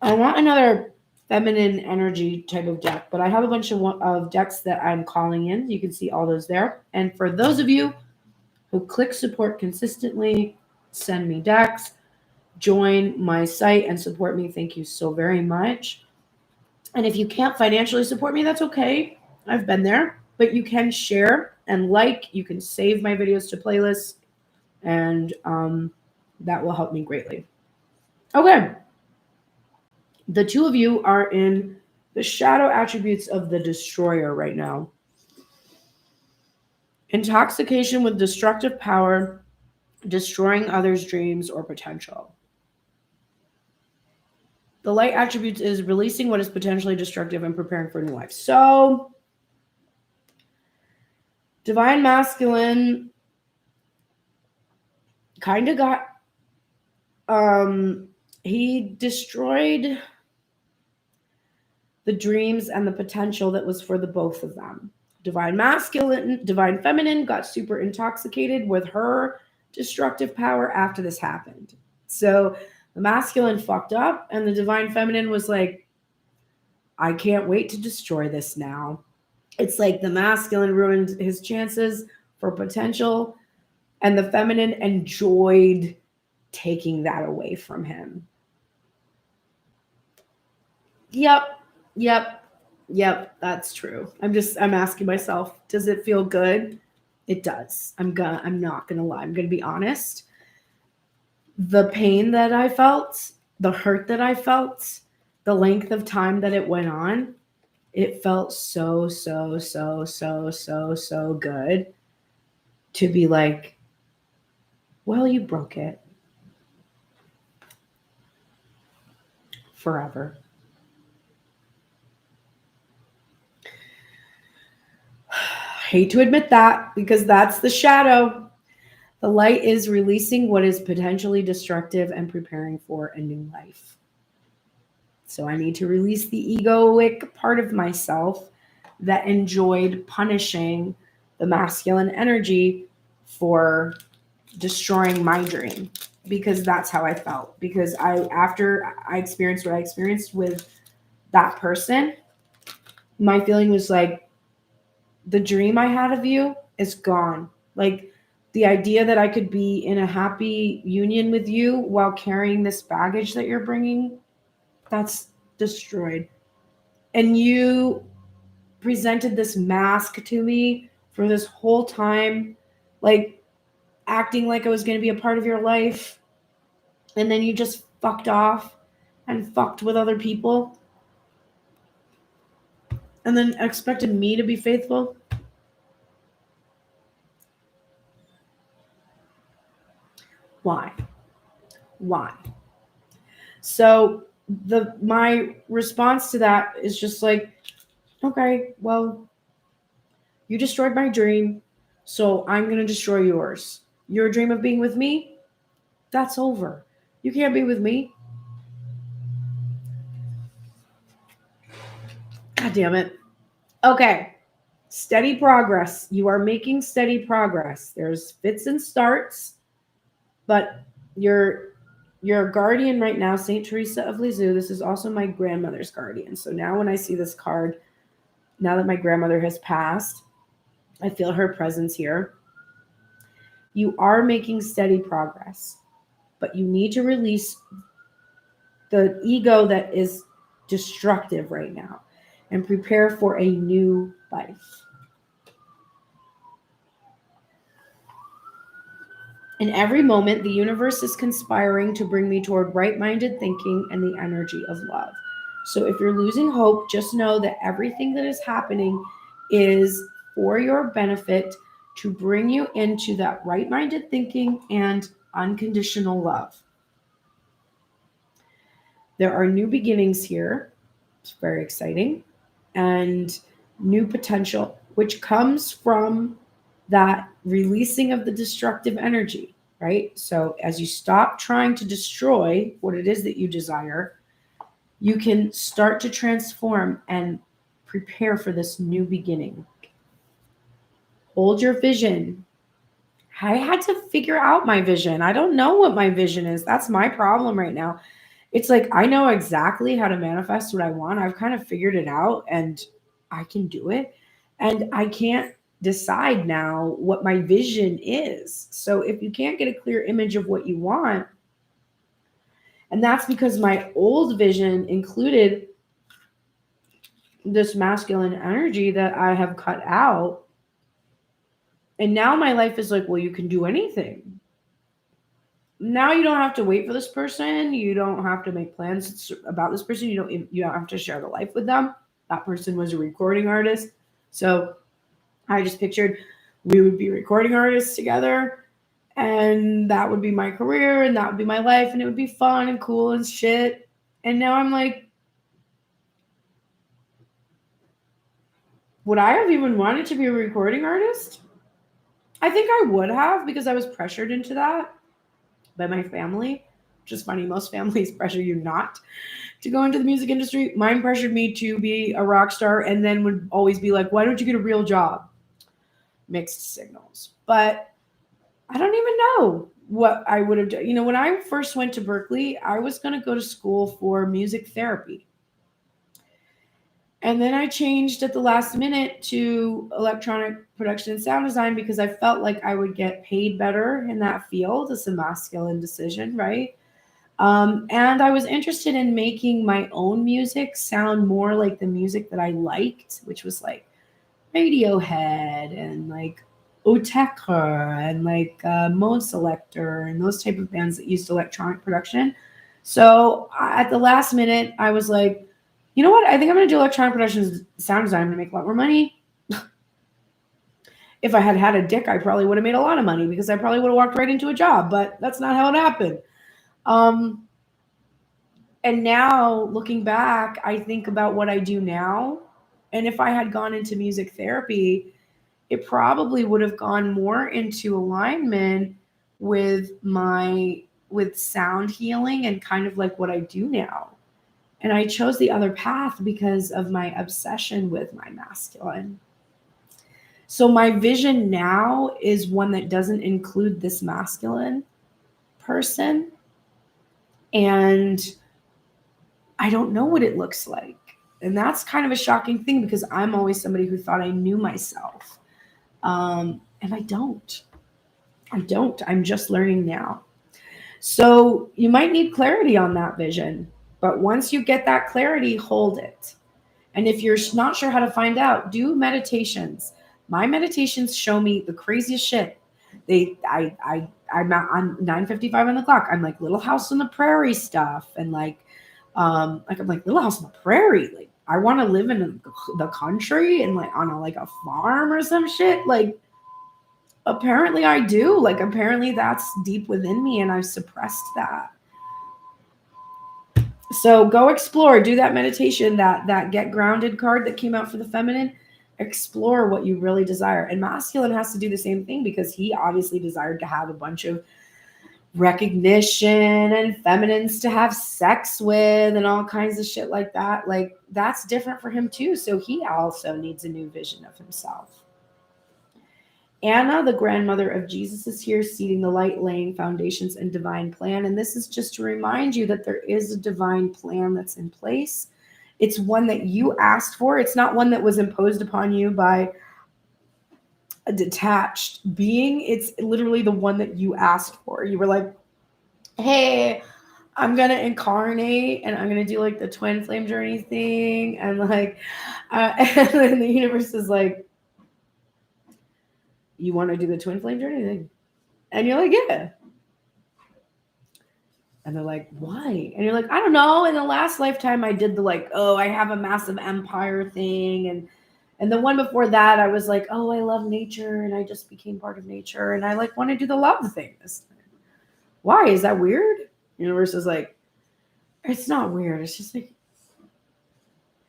I want another feminine energy type of deck, but I have a bunch of decks that I'm calling in. You can see all those there. And for those of you who click support consistently, send me decks, join my site and support me, thank you so very much. And if you can't financially support me, that's okay. I've been there. But you can share and like. You can save my videos to playlists. And that will help me greatly. Okay. The two of you are in the shadow attributes of the destroyer right now. Intoxication with destructive power, destroying others' dreams or potential. The light attributes is releasing what is potentially destructive and preparing for a new life. So, Divine Masculine kind of got, he destroyed the dreams and the potential that was for the both of them. Divine Masculine, Divine Feminine got super intoxicated with her destructive power after this happened. So the masculine fucked up, and the Divine Feminine was like, I can't wait to destroy this now. It's like the masculine ruined his chances for potential, and the feminine enjoyed taking that away from him. Yep, that's true. I'm asking myself, does it feel good? It does. I'm not gonna lie. I'm gonna be honest. The pain that I felt, the hurt that I felt, the length of time that it went on, it felt so good to be like, well, you broke it forever. Hate to admit that, because that's the shadow. The light is releasing what is potentially destructive and preparing for a new life. So I need to release the egoic part of myself that enjoyed punishing the masculine energy for destroying my dream, because that's how I felt. Because after I experienced what I experienced with that person, my feeling was like, the dream I had of you is gone. Like, the idea that I could be in a happy union with you while carrying this baggage that you're bringing, that's destroyed. And you presented this mask to me for this whole time, like acting like I was going to be a part of your life. And then you just fucked off and fucked with other people. And then expected me to be faithful. Why? So my response to that is just like, okay, well, you destroyed my dream, so I'm going to destroy yours. Your dream of being with me, that's over. You can't be with me. God damn it. Okay. Steady progress. You are making steady progress. There's fits and starts, but your guardian right now, Saint Teresa of Lisieux, this is also my grandmother's guardian. So now when I see this card, now that my grandmother has passed, I feel her presence here. You are making steady progress, but you need to release the ego that is destructive right now and prepare for a new life. In every moment, the universe is conspiring to bring me toward right-minded thinking and the energy of love. So if you're losing hope, just know that everything that is happening is for your benefit, to bring you into that right-minded thinking and unconditional love. There are new beginnings here. It's very exciting. And new potential, which comes from that releasing of the destructive energy, right? So as you stop trying to destroy what it is that you desire, you can start to transform and prepare for this new beginning. Hold your vision. I had to figure out my vision. I don't know what my vision is. That's my problem right now. It's like I know exactly how to manifest what I want. I've kind of figured it out and I can do it. And I can't decide now what my vision is. So if you can't get a clear image of what you want, and that's because my old vision included this masculine energy that I have cut out. And now my life is like, well, you can do anything. Now you don't have to wait for this person. You don't have to make plans about this person. You don't have to share the life with them. That person was a recording artist. So I just pictured we would be recording artists together and that would be my career and that would be my life and it would be fun and cool and shit. And now I'm like, would I have even wanted to be a recording artist? I think I would have because I was pressured into that by my family, which is funny. Most families pressure you not to go into the music industry. Mine pressured me to be a rock star and then would always be like, why don't you get a real job? Mixed signals. But I don't even know what I would have done. You know, when I first went to Berkeley, I was going to go to school for music therapy. And then I changed at the last minute to electronic production and sound design because I felt like I would get paid better in that field. It's a masculine decision, right? And I was interested in making my own music sound more like the music that I liked, which was like Radiohead and like Oteker and like Mode Selector and those type of bands that used electronic production. So at the last minute, I was like, you know what? I think I'm going to do electronic production sound design to make a lot more money. If I had had a dick, I probably would have made a lot of money because I probably would have walked right into a job, but that's not how it happened. And now looking back, I think about what I do now. And if I had gone into music therapy, it probably would have gone more into alignment with with sound healing and kind of like what I do now. And I chose the other path because of my obsession with my masculine. So my vision now is one that doesn't include this masculine person. And I don't know what it looks like. And that's kind of a shocking thing because I'm always somebody who thought I knew myself. And I don't. I'm just learning now. So you might need clarity on that vision. But once you get that clarity, hold it. And if you're not sure how to find out, do meditations. My meditations show me the craziest shit. I'm on 9:55 on the clock. I'm like Little House on the Prairie stuff, and I'm like Little House on the Prairie. Like I want to live in the country and like on a farm or some shit. Like apparently I do. Like apparently that's deep within me, and I've suppressed that. So go explore, do that meditation, that get grounded card that came out for the feminine. Explore what you really desire. And masculine has to do the same thing because he obviously desired to have a bunch of recognition and feminines to have sex with and all kinds of shit like that. Like that's different for him too. So he also needs a new vision of himself. Anna, the grandmother of Jesus, is here seeding the light, laying foundations and divine plan. And this is just to remind you that there is a divine plan that's in place. It's one that you asked for. It's not one that was imposed upon you by a detached being. It's literally the one that you asked for. You were like, hey, I'm going to incarnate and I'm going to do like the twin flame journey thing. And like, and then the universe is like, you want to do the twin flame journey thing? And you're like, yeah. And they're like, why? And you're like, I don't know. In the last lifetime, I did the I have a massive empire thing. And the one before that, I was like, oh, I love nature. And I just became part of nature. And I want to do the love thing this time. Why? Is that weird? The universe is like, it's not weird. It's just like,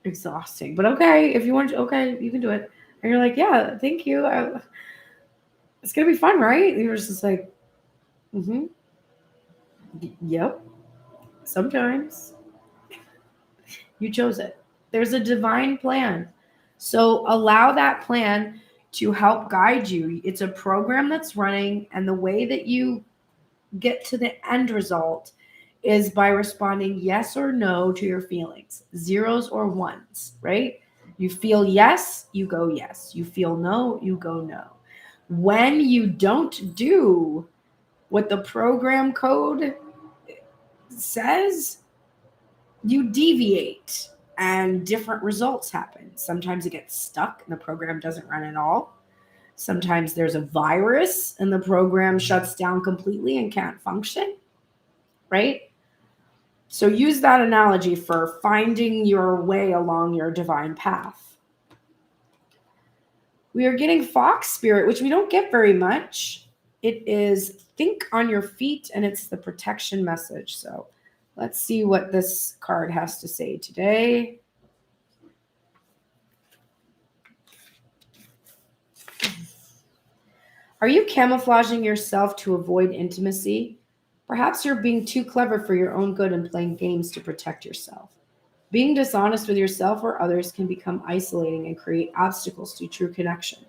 exhausting. But okay, if you want to, okay, you can do it. And you're like, yeah, thank you. It's going to be fun, right? And you're just like, mm-hmm. Yep. Sometimes you chose it. There's a divine plan. So allow that plan to help guide you. It's a program that's running, and the way that you get to the end result is by responding yes or no to your feelings, zeros or ones, right? You feel yes, you go yes. You feel no, you go no. When you don't do what the program code says, you deviate and different results happen. Sometimes it gets stuck and the program doesn't run at all. Sometimes there's a virus and the program shuts down completely and can't function, right? So use that analogy for finding your way along your divine path. We are getting fox spirit, which we don't get very much. It is think on your feet, and it's the protection message. So let's see what this card has to say today. Are you camouflaging yourself to avoid intimacy? Perhaps you're being too clever for your own good and playing games to protect yourself. Being dishonest with yourself or others can become isolating and create obstacles to true connection.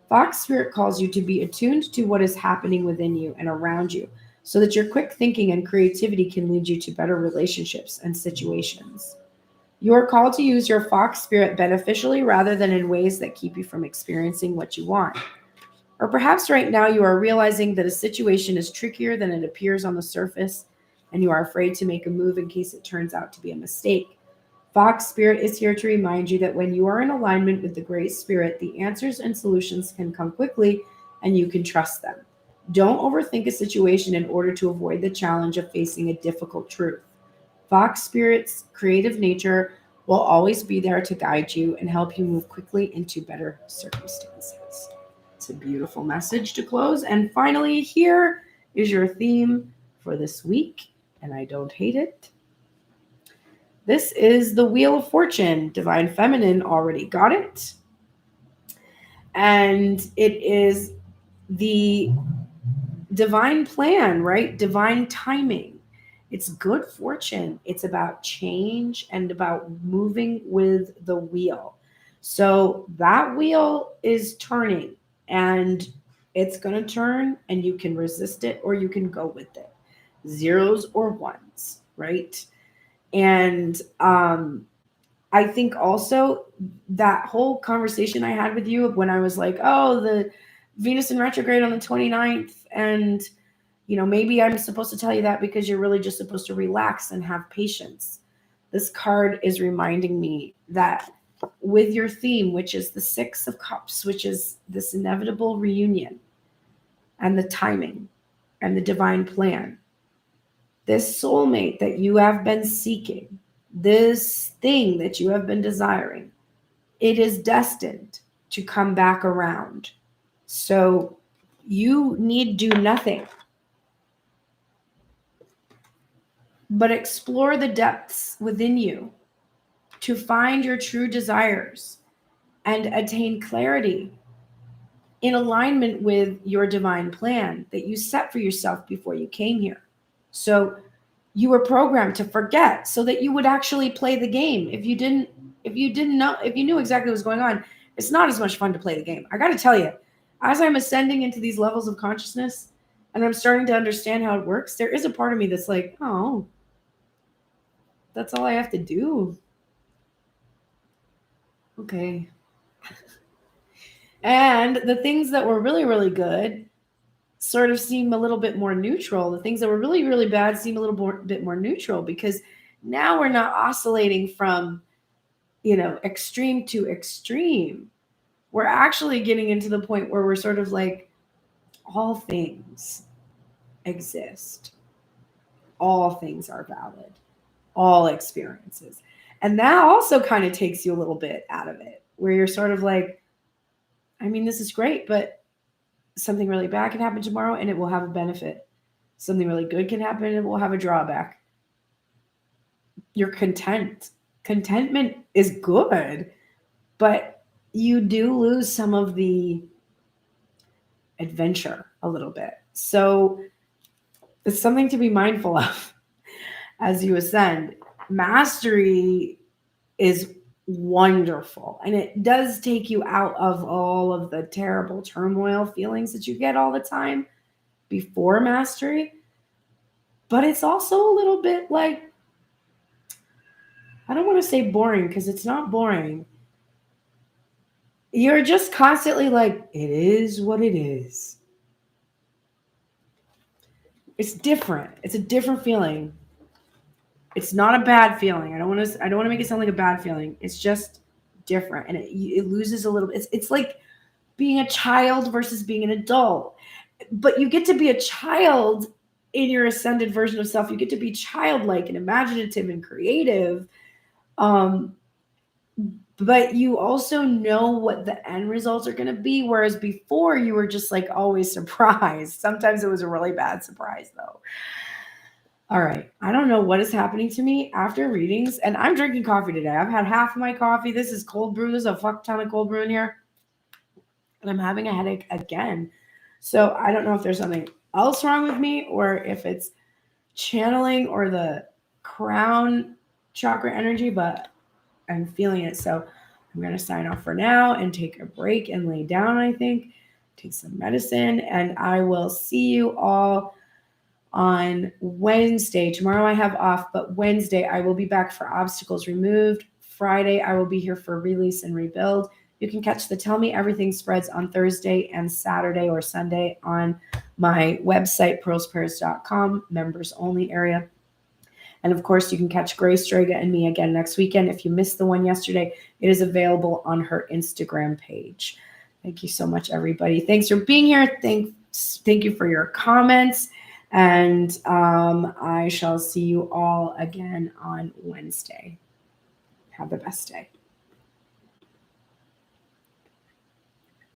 Fox Spirit calls you to be attuned to what is happening within you and around you so that your quick thinking and creativity can lead you to better relationships and situations. You are called to use your Fox Spirit beneficially rather than in ways that keep you from experiencing what you want. Or perhaps right now you are realizing that a situation is trickier than it appears on the surface, and you are afraid to make a move in case it turns out to be a mistake. Fox Spirit is here to remind you that when you are in alignment with the Great Spirit, the answers and solutions can come quickly and you can trust them. Don't overthink a situation in order to avoid the challenge of facing a difficult truth. Fox Spirit's creative nature will always be there to guide you and help you move quickly into better circumstances. It's a beautiful message to close. And finally, here is your theme for this week, and I don't hate it. This is the Wheel of Fortune. Divine Feminine already got it. And it is the divine plan, right? Divine timing. It's good fortune. It's about change and about moving with the wheel. So that wheel is turning, and it's going to turn, and you can resist it or you can go with it. Zeros or ones, right? And I think also that whole conversation I had with you when I was like, oh, the Venus in retrograde on the 29th, and maybe I'm supposed to tell you that because you're really just supposed to relax and have patience. This card is reminding me that with your theme, which is the Six of Cups, which is this inevitable reunion and the timing and the divine plan, this soulmate that you have been seeking, this thing that you have been desiring, it is destined to come back around. So you need do nothing but explore the depths within you to find your true desires and attain clarity in alignment with your divine plan that you set for yourself before you came here. So you were programmed to forget so that you would actually play the game. If you knew exactly what was going on, it's not as much fun to play the game. I got to tell you, as I'm ascending into these levels of consciousness and I'm starting to understand how it works, there is a part of me that's like, oh, that's all I have to do. Okay. And the things that were really, really good sort of seem a little bit more neutral. The things that were really, really bad seem a little bit more neutral because now we're not oscillating from, extreme to extreme. We're actually getting into the point where we're sort of like, all things exist. All things are valid. All experiences. And that also kind of takes you a little bit out of it, where you're sort of like, I mean, this is great, but something really bad can happen tomorrow and it will have a benefit. Something really good can happen and it will have a drawback. You're content. contentment is good, but you do lose some of the adventure a little bit. So it's something to be mindful of as you ascend. Mastery is wonderful, and it does take you out of all of the terrible turmoil feelings that you get all the time before mastery. But it's also a little bit like, I don't want to say boring, because it's not boring. You're just constantly like, it is what it is. It's different. It's a different feeling. It's not a bad feeling. I don't want to make it sound like a bad feeling. It's just different, and it loses a little. It's like being a child versus being an adult. But you get to be a child in your ascended version of self. You get to be childlike and imaginative and creative. But you also know what the end results are going to be. Whereas before, you were just like always surprised. Sometimes it was a really bad surprise, though. All right. I don't know what is happening to me after readings. And I'm drinking coffee today. I've had half of my coffee. This is cold brew. There's a fuck ton of cold brew in here. And I'm having a headache again. So I don't know if there's something else wrong with me, or if it's channeling or the crown chakra energy, but I'm feeling it. So I'm going to sign off for now and take a break and lay down, I think. Take some medicine. And I will see you all on Wednesday. Tomorrow I have off, but Wednesday I will be back for Obstacles Removed. Friday I will be here for Release and Rebuild. You can catch the Tell Me Everything spreads on Thursday and Saturday or Sunday on my website, pearlsprayers.com, members only area. And of course, you can catch Grace Draga and me again next weekend. If you missed the one yesterday, it is available on her Instagram page. Thank you so much, everybody. Thanks for being here. Thank you for your comments. And I shall see you all again on Wednesday. Have the best day.